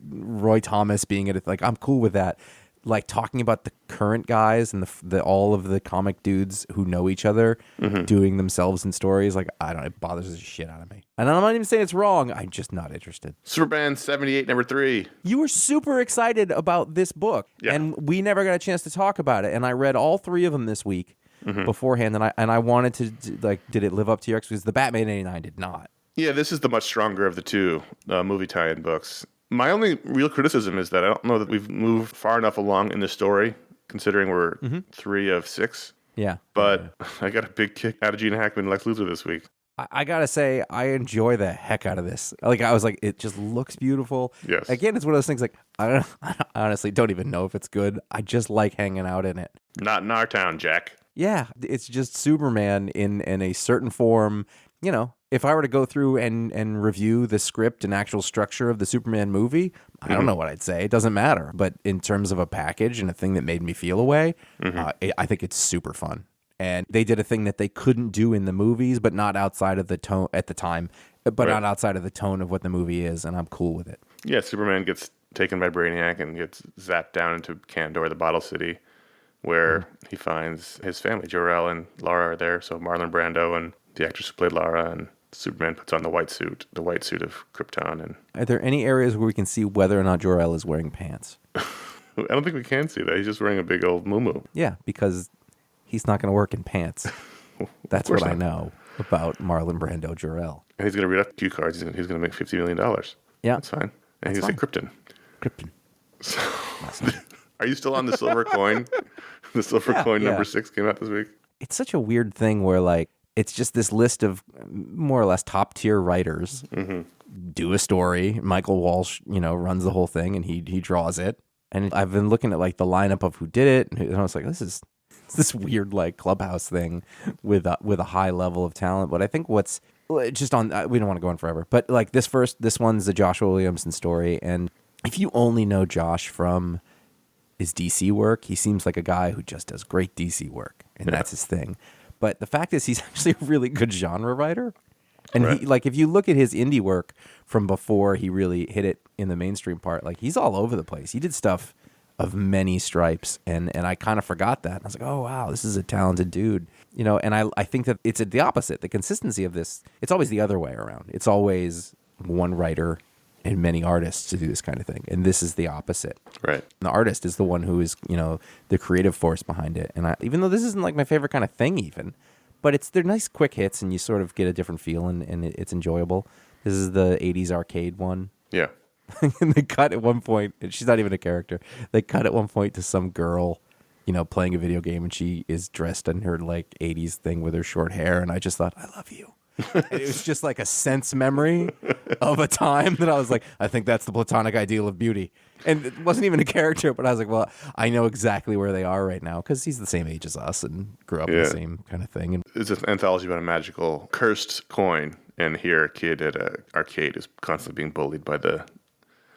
Roy Thomas being it. Like, I'm cool with that. Like, talking about the current guys and all of the comic dudes who know each other doing themselves in stories, like, I don't know, it bothers the shit out of me. And I'm not even saying it's wrong, I'm just not interested. Superman 78, number 3. You were super excited about this book, and we never got a chance to talk about it, and I read all 3 of them this week beforehand, and I wanted to, like, did it live up to your expectations? The Batman 89 did not. Yeah, this is the much stronger of the 2 movie tie-in books. My only real criticism is that I don't know that we've moved far enough along in the story, considering we're 3 of 6. Yeah. But I got a big kick out of Gene Hackman and Lex Luthor this week. I gotta say, I enjoy the heck out of this. Like, I was like, it just looks beautiful. Yes. Again, it's one of those things like, I honestly don't even know if it's good. I just like hanging out in it. Not in our town, Jack. Yeah, it's just Superman in a certain form. If I were to go through and review the script and actual structure of the Superman movie, I don't know what I'd say. It doesn't matter. But in terms of a package and a thing that made me feel a way, I think it's super fun. And they did a thing that they couldn't do in the movies, but not outside of the tone at the time, but not outside of the tone of what the movie is. And I'm cool with it. Yeah, Superman gets taken by Brainiac and gets zapped down into Kandor, the Bottle City, where he finds his family. Jor-El and Lara are there. So Marlon Brando and the actress who played Lara, and Superman puts on the white suit of Krypton. And are there any areas where we can see whether or not Jor-El is wearing pants? I don't think we can see that. He's just wearing a big old muumuu. Yeah, because he's not going to work in pants. That's what I not. know about Marlon Brando Jor-El. And he's going to read up cue cards. He's going to make $50 million. Yeah. That's fine. And he's going to say Krypton. Krypton. So, are you still on the silver coin? The silver coin number 6 came out this week. It's such a weird thing where, like, it's just this list of more or less top tier writers do a story. Michael Walsh, runs the whole thing, and he draws it. And I've been looking at like the lineup of who did it, and I was like, it's this weird like clubhouse thing with a high level of talent. But I think what's just on, we don't want to go on forever, but like this one's the Joshua Williamson story, and if you only know Josh from his DC work, he seems like a guy who just does great DC work, and that's his thing. But the fact is, he's actually a really good genre writer. And he, like, if you look at his indie work from before he really hit it in the mainstream part, like, he's all over the place. He did stuff of many stripes, and I kind of forgot that. And I was like, oh, wow, this is a talented dude. And I think that it's the opposite. The consistency of this, it's always the other way around. It's always one writer and many artists to do this kind of thing. And this is the opposite. Right. And the artist is the one who is, the creative force behind it. And even though this isn't like my favorite kind of thing even, but they're nice quick hits and you sort of get a different feel and it's enjoyable. This is the 80s arcade one. Yeah. And they cut at one point, and she's not even a character. They cut at one point to some girl, playing a video game, and she is dressed in her like 80s thing with her short hair. And I just thought, I love you. And it was just like a sense memory of a time that I was like, I think that's the platonic ideal of beauty. And it wasn't even a character, but I was like, well, I know exactly where they are right now because he's the same age as us and grew up in the same kind of thing. And it's an anthology about a magical cursed coin. And here, a kid at an arcade is constantly being bullied by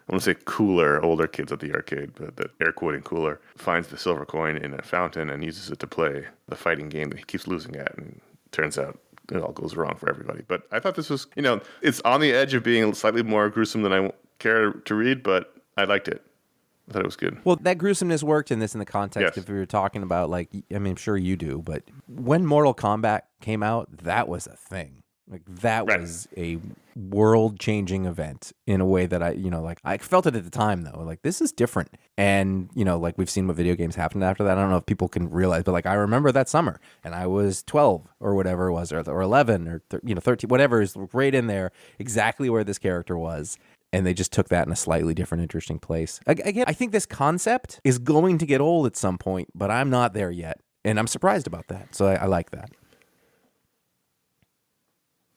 I want to say cooler, older kids at the arcade, but the air quoting cooler, finds the silver coin in a fountain and uses it to play the fighting game that he keeps losing at. And it turns out it all goes wrong for everybody. But I thought this was, it's on the edge of being slightly more gruesome than I care to read, but I liked it. I thought it was good. Well, that gruesomeness worked in the context if we were talking about, like, I mean, I'm sure you do, but when Mortal Kombat came out, that was a thing. Like, that was a world-changing event in a way that I felt it at the time, though. Like, this is different. And, like, we've seen what video games happened after that. I don't know if people can realize, but, like, I remember that summer, and I was 12 or whatever it was, or 11 or 13, whatever is right in there, exactly where this character was. And they just took that in a slightly different, interesting place. Again, I think this concept is going to get old at some point, but I'm not there yet. And I'm surprised about that. So I like that.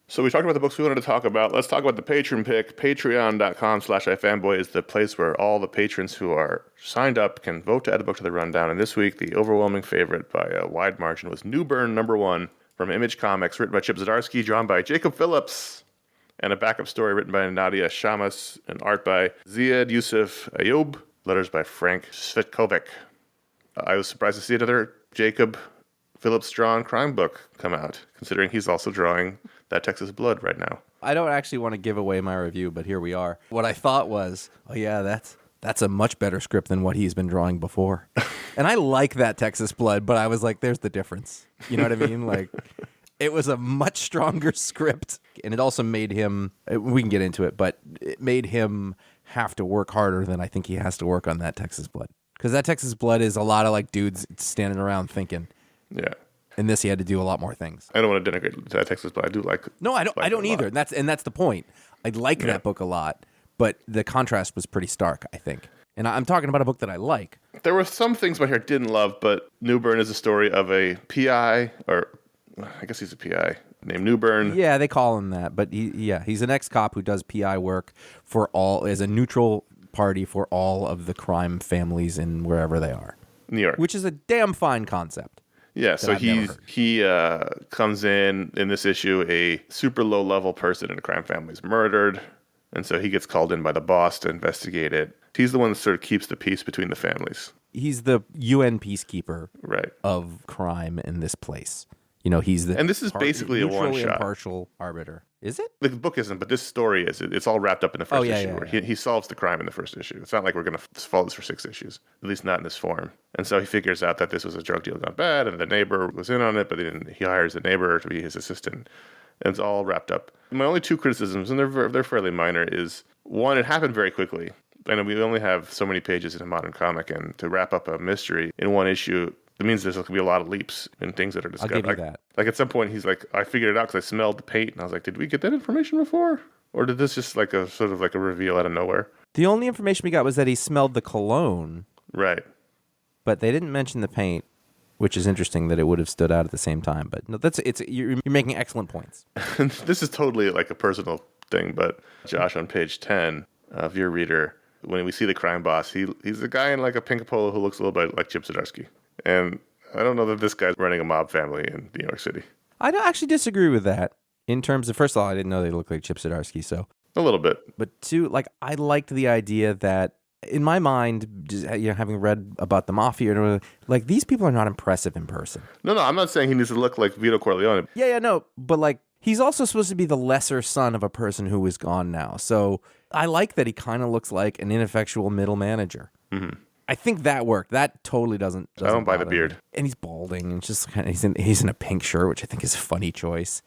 So we talked about the books we wanted to talk about. Let's talk about the Patron Pick. Patreon.com/iFanboy is the place where all the patrons who are signed up can vote to add a book to the rundown. And this week, the overwhelming favorite by a wide margin was Newburn #1 from Image Comics, written by Chip Zdarsky, drawn by Jacob Phillips, and a backup story written by Nadia Shamas, and art by Ziad Yusuf Ayoub, letters by Frank Svitkovic. I was surprised to see another Jacob Phillips drawn crime book come out, considering he's also drawing That Texas Blood right now. I don't actually want to give away my review, but here we are. What I thought was, oh yeah, that's a much better script than what he's been drawing before. And I like That Texas Blood, but I was like, there's the difference. You know what I mean? Like, it was a much stronger script, and it also made him, we can get into it, but it made him have to work harder than I think he has to work on That Texas Blood. Because That Texas Blood is a lot of like dudes standing around thinking. Yeah. In this, he had to do a lot more things. I don't want to denigrate That Texas Blood. I do like. No, I don't either. And that's the point. I like that book a lot, but the contrast was pretty stark, I think. And I'm talking about a book that I like. There were some things about here I didn't love, but Newburn is a story of a PI, or I guess he's a PI, named Newburn. Yeah, they call him that. But he's an ex-cop who does PI work as a neutral party for all of the crime families in wherever they are. New York. Which is a damn fine concept. Yeah, so he comes in this issue, a super low-level person in a crime family is murdered, and so he gets called in by the boss to investigate it. He's the one that sort of keeps the peace between the families. He's the UN peacekeeper right. of crime in this place. He's the... And this is basically a one-shot. Impartial arbiter. Is it? The book isn't, but this story is. It's all wrapped up in the first issue. Yeah, where he solves the crime in the first issue. It's not like we're going to follow this for 6 issues, at least not in this form. And so he figures out that this was a drug deal gone bad, and the neighbor was in on it, but he hires the neighbor to be his assistant. And it's all wrapped up. My only 2 criticisms, and they're fairly minor, is one, it happened very quickly. And we only have so many pages in a modern comic, and to wrap up a mystery in 1 issue, That means there's going to be a lot of leaps in things that are I'll discovered. give you that. Like at some point, he's like, I figured it out because I smelled the paint, and I was like, did we get that information before, or did this just like a sort of like a reveal out of nowhere? The only information we got was that he smelled the cologne, Right. but they didn't mention the paint, which is interesting that it would have stood out at the same time. But no, you're making excellent points. This is totally like a personal thing, but Josh, on page 10 of your reader, when we see the crime boss, he's a guy in like a pink polo who looks a little bit like Chip Zdarsky. And I don't know that this guy's running a mob family in New York City. I don't actually disagree with that in terms of, first of all, I didn't know they looked like Chip Zdarsky, so. A little bit. But two, like, I liked the idea that, in my mind, just, having read about the mafia, like, these people are not impressive in person. No, I'm not saying he needs to look like Vito Corleone. Yeah, no, but like, he's also supposed to be the lesser son of a person who is gone now. So I like that he kind of looks like an ineffectual middle manager. Mm-hmm. I think that worked. That totally doesn't I don't buy the bother beard. me. And he's balding, and just kind of he's in a pink shirt, which I think is a funny choice.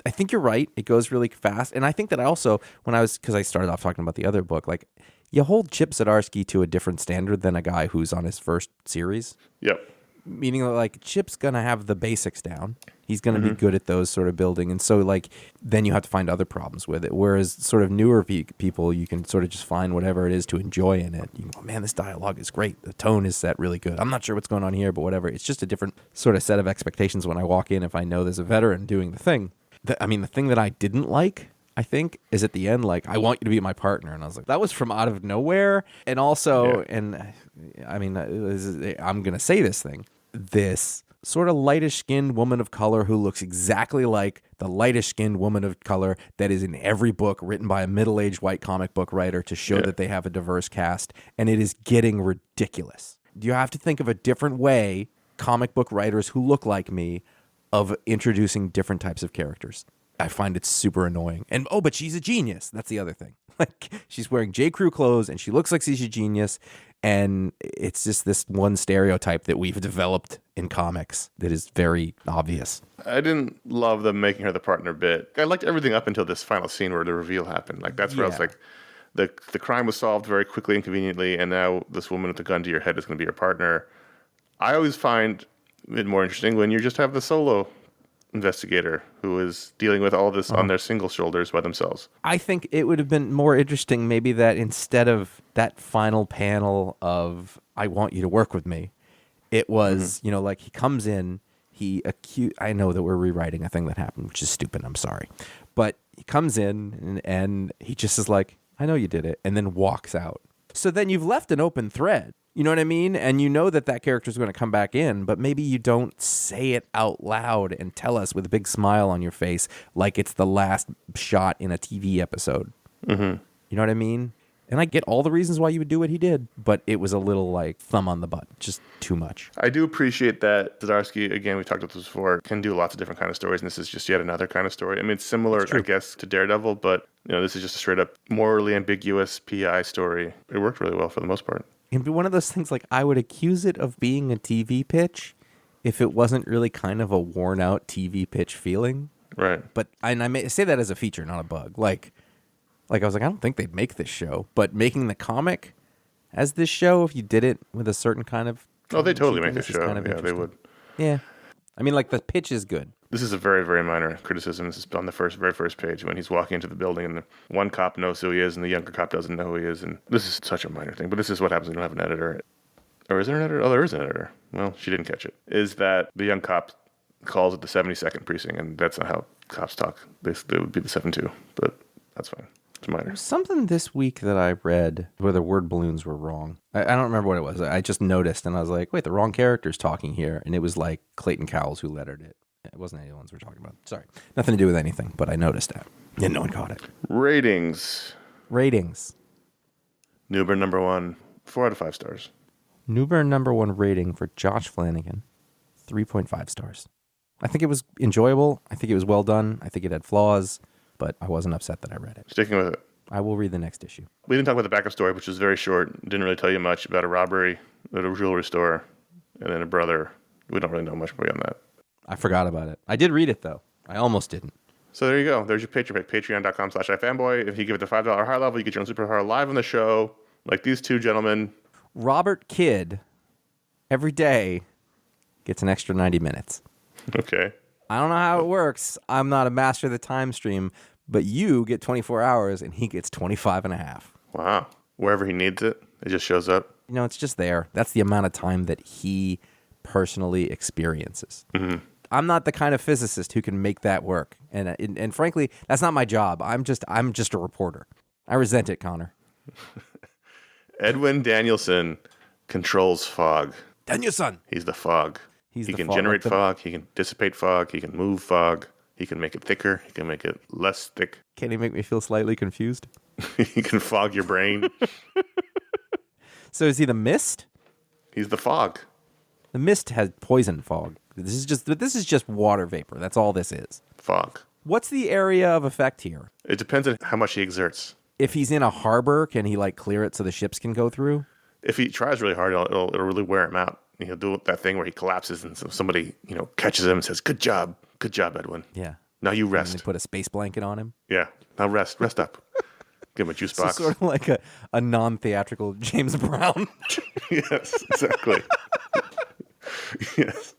I think you're right. It goes really fast, and I think that I also, because I started off talking about the other book, like, you hold Chip Zdarsky to a different standard than a guy who's on his first series. Yep. Meaning that, like, Chip's gonna have the basics down. He's gonna be good at those sort of building, and so, like, then you have to find other problems with it. Whereas sort of newer people, you can sort of just find whatever it is to enjoy in it. You go, man, this dialogue is great. The tone is set really good. I'm not sure what's going on here, but whatever. It's just a different sort of set of expectations when I walk in if I know there's a veteran doing the thing. The thing that I didn't like, I think, is at the end, like, I want you to be my partner. And I was like, that was from out of nowhere. And also, I'm going to say this thing. This sort of lightish-skinned woman of color who looks exactly like the lightish-skinned woman of color that is in every book written by a middle-aged white comic book writer to show that they have a diverse cast. And it is getting ridiculous. You have to think of a different way, comic book writers who look like me, of introducing different types of characters. I find it super annoying. And, but she's a genius. That's the other thing. Like, she's wearing J. Crew clothes, and she looks like she's a genius. And it's just this one stereotype that we've developed in comics that is very obvious. I didn't love them making her the partner bit. I liked everything up until this final scene where the reveal happened. Like, that's where I was like, the crime was solved very quickly and conveniently, and now this woman with the gun to your head is going to be your partner. I always find it more interesting when you just have the solo investigator who is dealing with all this on their single shoulders by themselves. I think it would have been more interesting maybe that instead of that final panel of I want you to work with me, it was, like he comes in, I know that we're rewriting a thing that happened, which is stupid, I'm sorry. But he comes in and he just is like, I know you did it, and then walks out. So then you've left an open thread. You know what I mean? And you know that character is going to come back in, but maybe you don't say it out loud and tell us with a big smile on your face like it's the last shot in a TV episode. Mm-hmm. You know what I mean? And I get all the reasons why you would do what he did, but it was a little like thumb on the butt, just too much. I do appreciate that Zdarsky, again, we talked about this before, can do lots of different kind of stories, and this is just yet another kind of story. I mean, it's similar, I guess, to Daredevil, but this is just a straight up morally ambiguous PI story. It worked really well for the most part. It'd be one of those things like I would accuse it of being a TV pitch if it wasn't really kind of a worn out TV pitch feeling. Right. But I may say that as a feature, not a bug. Like I was like, I don't think they'd make this show, but making the comic as this show, if you did it with a certain kind of... Oh, they totally make this show. Kind of they would. Yeah. I mean, like, the pitch is good. This is a very, very minor criticism. This is on the very first page when he's walking into the building and the one cop knows who he is and the younger cop doesn't know who he is. And this is such a minor thing, but this is what happens when you don't have an editor. Or is there an editor? Oh, there is an editor. Well, she didn't catch it. Is that the young cop calls it the 72nd precinct, and that's not how cops talk. They would be the 7-2, but that's fine. It's minor. Something this week that I read where the word balloons were wrong. I don't remember what it was. I just noticed, and I was like, wait, the wrong character's talking here. And it was like Clayton Cowles who lettered it. It wasn't any of the ones we're talking about. Sorry. Nothing to do with anything, but I noticed that. And no one caught it. Ratings. Newburn number 1, 4 out of 5 stars. Newburn number 1 rating for Josh Flanagan, 3.5 stars. I think it was enjoyable. I think it was well done. I think it had flaws, but I wasn't upset that I read it. Sticking with it. I will read the next issue. We didn't talk about the backup story, which was very short. Didn't really tell you much about a robbery at a jewelry store and then a brother. We don't really know much beyond that. I forgot about it. I did read it, though. I almost didn't. So there you go. There's your Patron Pick, patreon.com/iFanboy. If you give it the $5 high level, you get your own superstar live on the show, like these two gentlemen. Robert Kidd, every day, gets an extra 90 minutes. Okay. I don't know how it works. I'm not a master of the time stream, but you get 24 hours and he gets 25 and a half. Wow. Wherever he needs it, it just shows up. It's just there. That's the amount of time that he personally experiences. Mm-hmm. I'm not the kind of physicist who can make that work. And frankly, that's not my job. I'm just a reporter. I resent it, Connor. Edwin Danielson controls fog. Danielson. He's the fog. He can generate fog. He can dissipate fog. He can move fog. He can make it thicker. He can make it less thick. Can he make me feel slightly confused? He can fog your brain. So is he the mist? He's the fog. The mist has poison fog. This is just water vapor. That's all this is. Fog. What's the area of effect here? It depends on how much he exerts. If he's in a harbor, can he clear it so the ships can go through? If he tries really hard, it'll really wear him out. He'll do that thing where he collapses and somebody catches him and says, "Good job, Edwin." Yeah. Now you And rest. they put a space blanket on him. Yeah. Now rest up. Give him a juice box. So sort of like a non-theatrical James Brown. Yes, exactly. Yes.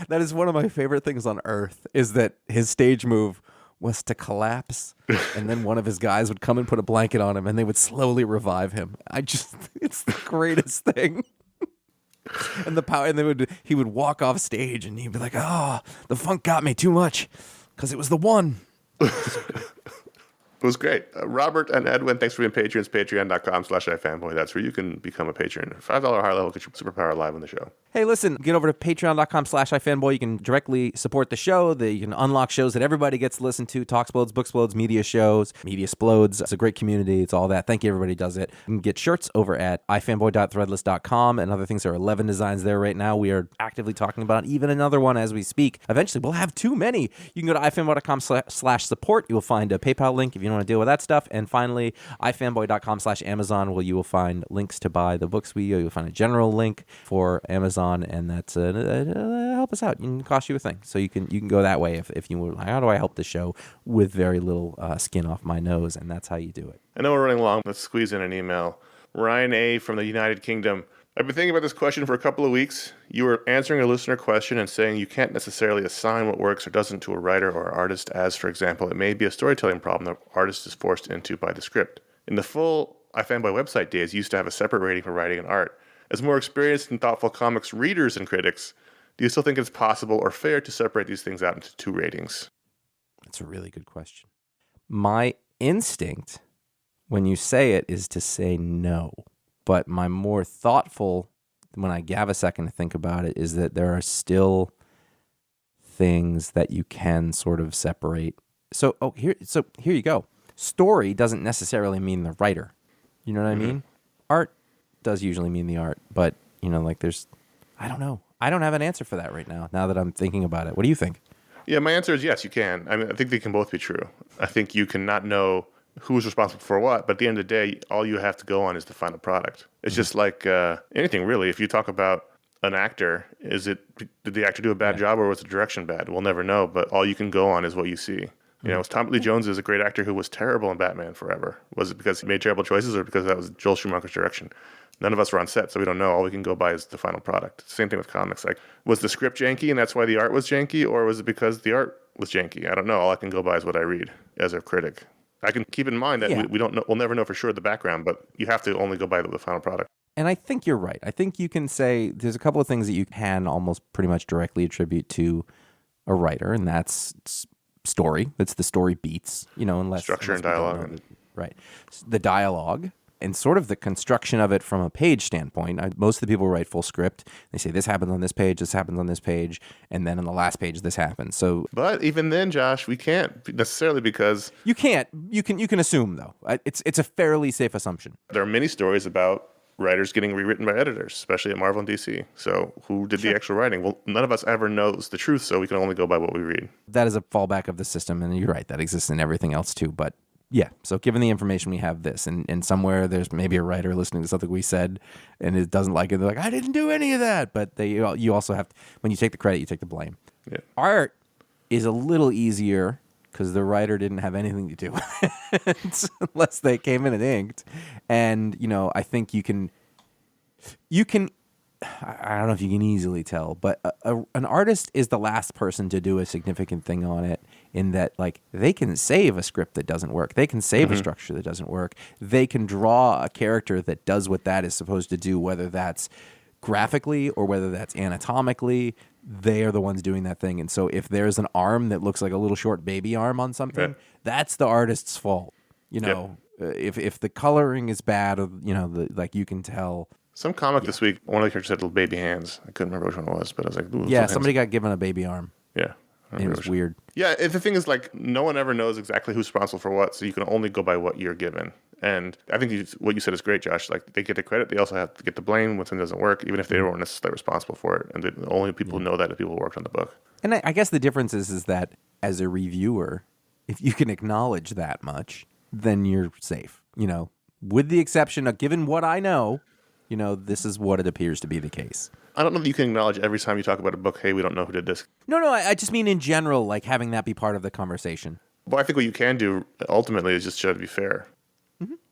That is one of my favorite things on Earth, is that his stage move was to collapse, and then one of his guys would come and put a blanket on him, and they would slowly revive him. It's the greatest thing. And he would walk off stage, and he'd be like, "Oh, the funk got me too much, because it was the one." It was great. Robert and Edwin, thanks for being patrons. Patreon.com/iFanboy. That's where you can become a patron. $5 higher level gets your superpower live on the show. Hey, listen, get over to patreon.com/iFanboy. You can directly support the show. You can unlock shows that everybody gets to listen to. Talksplodes, Booksplodes, media shows, Media Splodes. It's a great community. It's all that. Thank you, everybody who does it. You can get shirts over at ifanboy.threadless.com and other things. There are 11 designs there right now. We are actively talking about even another one as we speak. Eventually, we'll have too many. You can go to ifanboy.com/support. You will find a PayPal link if you want to deal with that stuff. And finally, ifanboy.com/Amazon, where you will find links to buy the books you'll find a general link for Amazon, and that's help us out. It can cost you a thing. So you can go that way if you were like, how do I help the show with very little skin off my nose? And that's how you do it. I know we're running long. Let's squeeze in an email. Ryan A. from the United Kingdom. I've been thinking about this question for a couple of weeks. You were answering a listener question and saying you can't necessarily assign what works or doesn't to a writer or artist, as, for example, it may be a storytelling problem the artist is forced into by the script. In the full iFanboy website days, you used to have a separate rating for writing and art. As more experienced and thoughtful comics readers and critics, do you still think it's possible or fair to separate these things out into two ratings? That's a really good question. My instinct, when you say it, is to say no. But my more thoughtful, when I have a second to think about it, is that there are still things that you can sort of separate. So here you go. Story doesn't necessarily mean the writer. You know what I mean? Art does usually mean the art, but I don't know. I don't have an answer for that right now that I'm thinking about it. What do you think? Yeah, my answer is yes, you can. I mean, I think they can both be true. I think you cannot know who's responsible for what, but at the end of the day, all you have to go on is the final product. It's just like anything, really. If you talk about an actor, did the actor do a bad job, or was the direction bad? We'll never know, but all you can go on is what you see. Tommy Lee Jones is a great actor who was terrible in Batman Forever. Was it because he made terrible choices, or because that was Joel Schumacher's direction? None of us were on set, so we don't know. All we can go by is the final product. Same thing with comics. Like, was the script janky, and that's why the art was janky, or was it because the art was janky? I don't know. All I can go by is what I read as a critic. I can keep in mind that we don't know. We'll never know for sure the background, but you have to only go by the final product. And I think you're right. I think you can say there's a couple of things that you can almost pretty much directly attribute to a writer, and that's story. That's the story beats, unless structure and dialogue. Right. The dialogue and sort of the construction of it from a page standpoint. Most of the people who write full script, they say this happens on this page, and then on the last page this happens. So, but even then, Josh, we can't necessarily, because you can't. You can assume though. It's a fairly safe assumption. There are many stories about writers getting rewritten by editors, especially at Marvel and DC. So who did the actual writing? Well, none of us ever knows the truth, so we can only go by what we read. That is a fallback of the system, and you're right, that exists in everything else too. But yeah, so given the information we have this, and somewhere there's maybe a writer listening to something we said and it doesn't like it, they're like, I didn't do any of that. But you also have to, when you take the credit, you take the blame. Yeah. Art is a little easier because the writer didn't have anything to do with it unless they came in and inked. And, I think you can I don't know if you can easily tell, but an artist is the last person to do a significant thing on it, in that, like, they can save a script that doesn't work. They can save a structure that doesn't work. They can draw a character that does what that is supposed to do, whether that's graphically or whether that's anatomically. They are the ones doing that thing. And so if there's an arm that looks like a little short baby arm on something, that's the artist's fault. You know, if the coloring is bad, or, you know, like, you can tell. Some comic this week, one of the characters had little baby hands. I couldn't remember which one it was, but I was like, ooh, Yeah, somebody got given a baby arm. Yeah. And it was weird. Yeah, the thing is, like, no one ever knows exactly who's responsible for what, so you can only go by what you're given. And I think what you said is great, Josh. Like, they get the credit, they also have to get the blame when something doesn't work, even if they weren't necessarily responsible for it. And the only people who know that are people who worked on the book. And I guess the difference is that as a reviewer, if you can acknowledge that much, then you're safe. You know, with the exception of, given what I know, you know, this is what it appears to be the case. I don't know that you can acknowledge every time you talk about a book, hey, we don't know who did this. No, I just mean in general, like, having that be part of the conversation. Well, I think what you can do ultimately is just try to be fair.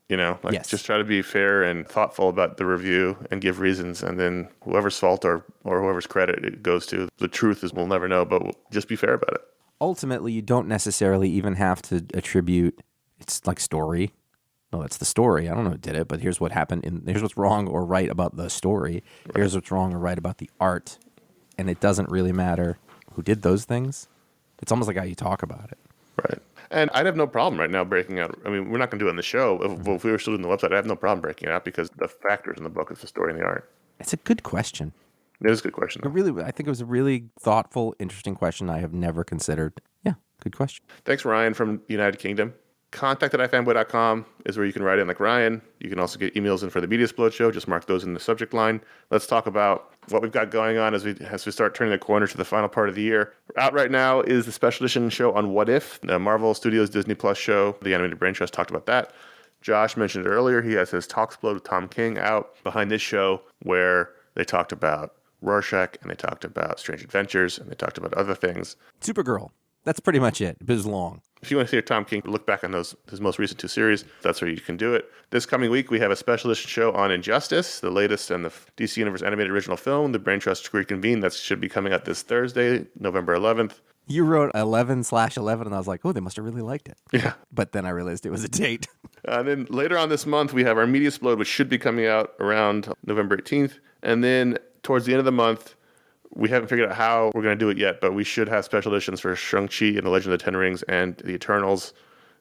You know, like, just try to be fair and thoughtful about the review and give reasons. And then whoever's fault or whoever's credit it goes to, the truth is we'll never know, but we'll just be fair about it. Ultimately, you don't necessarily even have to attribute, it's like story. No, that's the story. I don't know who did it, but here's what happened. Here's what's wrong or right about the story. Right. Here's what's wrong or right about the art. And it doesn't really matter who did those things. It's almost like how you talk about it. Right. And I'd have no problem right now breaking out. I mean, we're not going to do it on the show. If we were still doing the website, I have no problem breaking it out, because the factors in the book is the story and the art. It's a good question. It is a good question. I think it was a really thoughtful, interesting question I have never considered. Yeah, good question. Thanks, Ryan from United Kingdom. Contact@ifanboy.com is where you can write in like Ryan. You can also get emails in for the Media Explode show. Just mark those in the subject line. Let's talk about what we've got going on as we start turning the corner to the final part of the year. Out right now is the special edition show on What If, the Marvel Studios Disney Plus show. The Animated Brain Trust talked about that. Josh mentioned it earlier. He has his Talksplode with Tom King out behind this show, where they talked about Rorschach, and they talked about Strange Adventures, and they talked about other things. Supergirl. That's pretty much it. It was long. If you want to hear Tom King look back on his most recent 2 series, that's where you can do it. This coming week, we have a special edition show on Injustice, the latest in the DC Universe animated original film, The Brain Trust Reconvene. That should be coming out this Thursday, November 11th. You wrote 11/11, and I was like, oh, they must have really liked it. Yeah. But then I realized it was a date. And then later on this month, we have our Media Explode, which should be coming out around November 18th. And then towards the end of the month, we haven't figured out how we're going to do it yet, but we should have special editions for Shang-Chi and the Legend of the Ten Rings and the Eternals.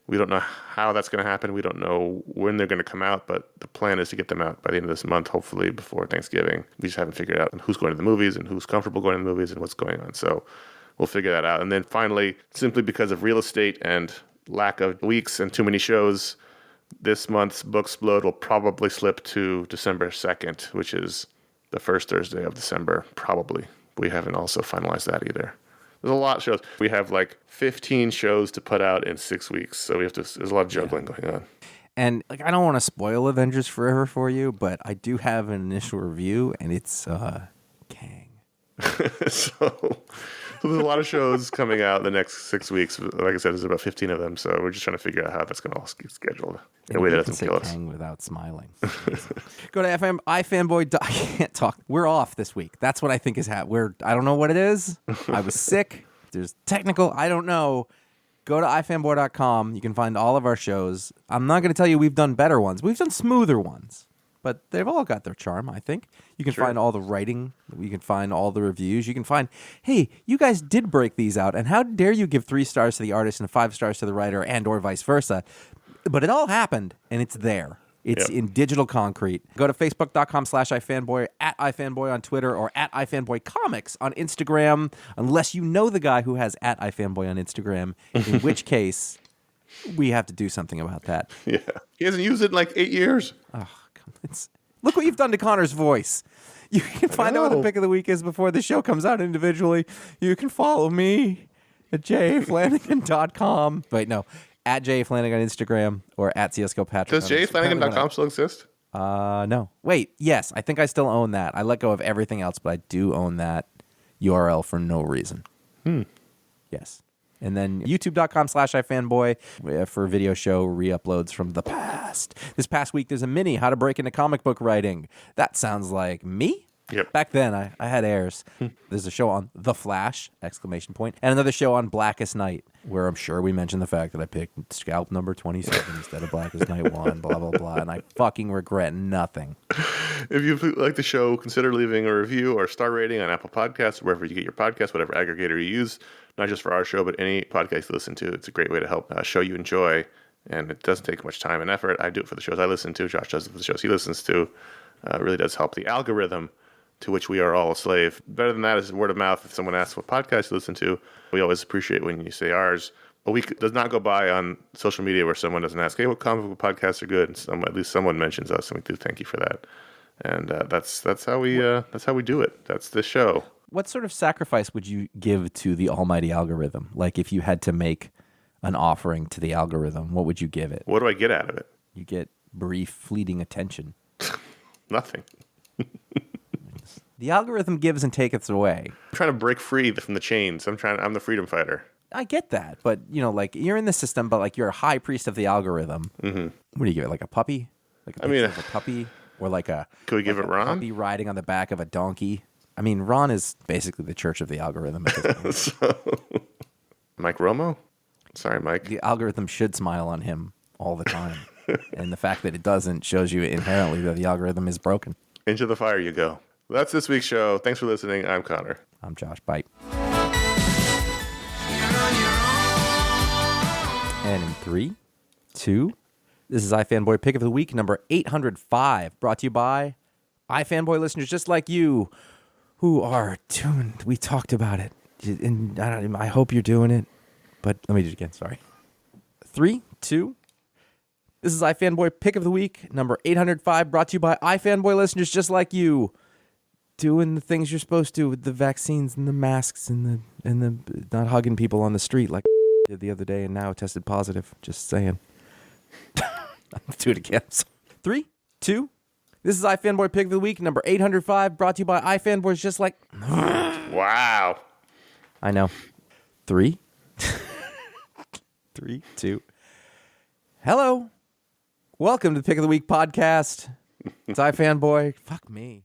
We don't know how that's going to happen. We don't know when they're going to come out, but the plan is to get them out by the end of this month, hopefully before Thanksgiving. We just haven't figured out who's going to the movies and who's comfortable going to the movies and what's going on. So we'll figure that out. And then finally, simply because of real estate and lack of weeks and too many shows, this month's Booksplode will probably slip to December 2nd, which is the first Thursday of December, probably. We haven't also finalized that either. There's a lot of shows. We have like 15 shows to put out in 6 weeks, so there's a lot of juggling going on. And like, I don't want to spoil Avengers Forever for you, but I do have an initial review, and it's Kang. So there's a lot of shows coming out in the next 6 weeks. Like I said, there's about 15 of them, so we're just trying to figure out how that's going to all get scheduled in a way that doesn't kill us. Kang without smiling. Go to iFanboy. I can't talk. We're off this week. That's what I think is happening. I don't know what it is. I was sick. There's technical. I don't know. Go to iFanboy.com. You can find all of our shows. I'm not going to tell you we've done better ones. We've done smoother ones. But they've all got their charm, I think. You can find all the writing. You can find all the reviews. You can find, hey, you guys did break these out, and how dare you give 3 stars to the artist and 5 stars to the writer, and or vice versa. But it all happened, and it's there. It's in digital concrete. Go to facebook.com/iFanboy, @iFanboy on Twitter, or @iFanboyComics on Instagram, unless you know the guy who has @iFanboy on Instagram, in which case we have to do something about that. Yeah. He hasn't used it in like 8 years. Oh, look what you've done to Connor's voice. You can find out what the pick of the week is before the show comes out individually. You can follow me at jaflanagan.com. Wait, no. At jaflanagan on Instagram or at CSGO Patron. Does jaflanagan.com still exist? No. Wait, yes. I think I still own that. I let go of everything else, but I do own that URL for no reason. Yes. And then youtube.com/iFanboy for video show re-uploads from the past. This past week, there's a mini How to Break into Comic Book Writing. That sounds like me. Yep. Back then, I had airs. There's a show on The Flash, ! And another show on Blackest Night, where I'm sure we mentioned the fact that I picked scalp number 27 instead of Blackest Night 1, blah, blah, blah, and I fucking regret nothing. If you like the show, consider leaving a review or a star rating on Apple Podcasts, wherever you get your podcasts, whatever aggregator you use, not just for our show, but any podcast you listen to. It's a great way to help a show you enjoy, and it doesn't take much time and effort. I do it for the shows I listen to. Josh does it for the shows he listens to. It really does help the algorithm, to which we are all a slave. Better than that is word of mouth. If someone asks what podcast you listen to, we always appreciate when you say ours. A week does not go by on social media where someone doesn't ask, hey, what comic book podcasts are good? And at least someone mentions us, and we do thank you for that. And that's how we do it. That's the show. What sort of sacrifice would you give to the almighty algorithm? Like if you had to make an offering to the algorithm, what would you give it? What do I get out of it? You get brief, fleeting attention. Nothing. The algorithm gives and taketh away. I'm trying to break free from the chains. I'm the freedom fighter. I get that, but like you're in the system, but like you're a high priest of the algorithm. Mm-hmm. What do you give it? Like a puppy? Like a puppy, or like a? Could we give it Ron? Puppy riding on the back of a donkey. I mean, Ron is basically the church of the algorithm. At this point. Mike Romo? Sorry, Mike. The algorithm should smile on him all the time, and the fact that it doesn't shows you inherently that the algorithm is broken. Into the fire you go. That's this week's show. Thanks for listening. I'm Connor. I'm Josh. Bye. And in 3, 2, this is iFanboy Pick of the Week, number 805, brought to you by iFanboy listeners just like you who are tuned. We talked about it, and I hope you're doing it, but let me do it again. Sorry. 3, 2, this is iFanboy Pick of the Week, number 805, brought to you by iFanboy listeners just like you, doing the things you're supposed to with the vaccines and the masks and the not hugging people on the street like did the other day and now tested positive. Just saying. Let's do it again. 3, 2. This is iFanboy Pick of the Week, number 805, brought to you by iFanboys just like... Wow. I know. 3, 3, 2. Hello. Welcome to the Pick of the Week podcast. It's iFanboy. Fuck me.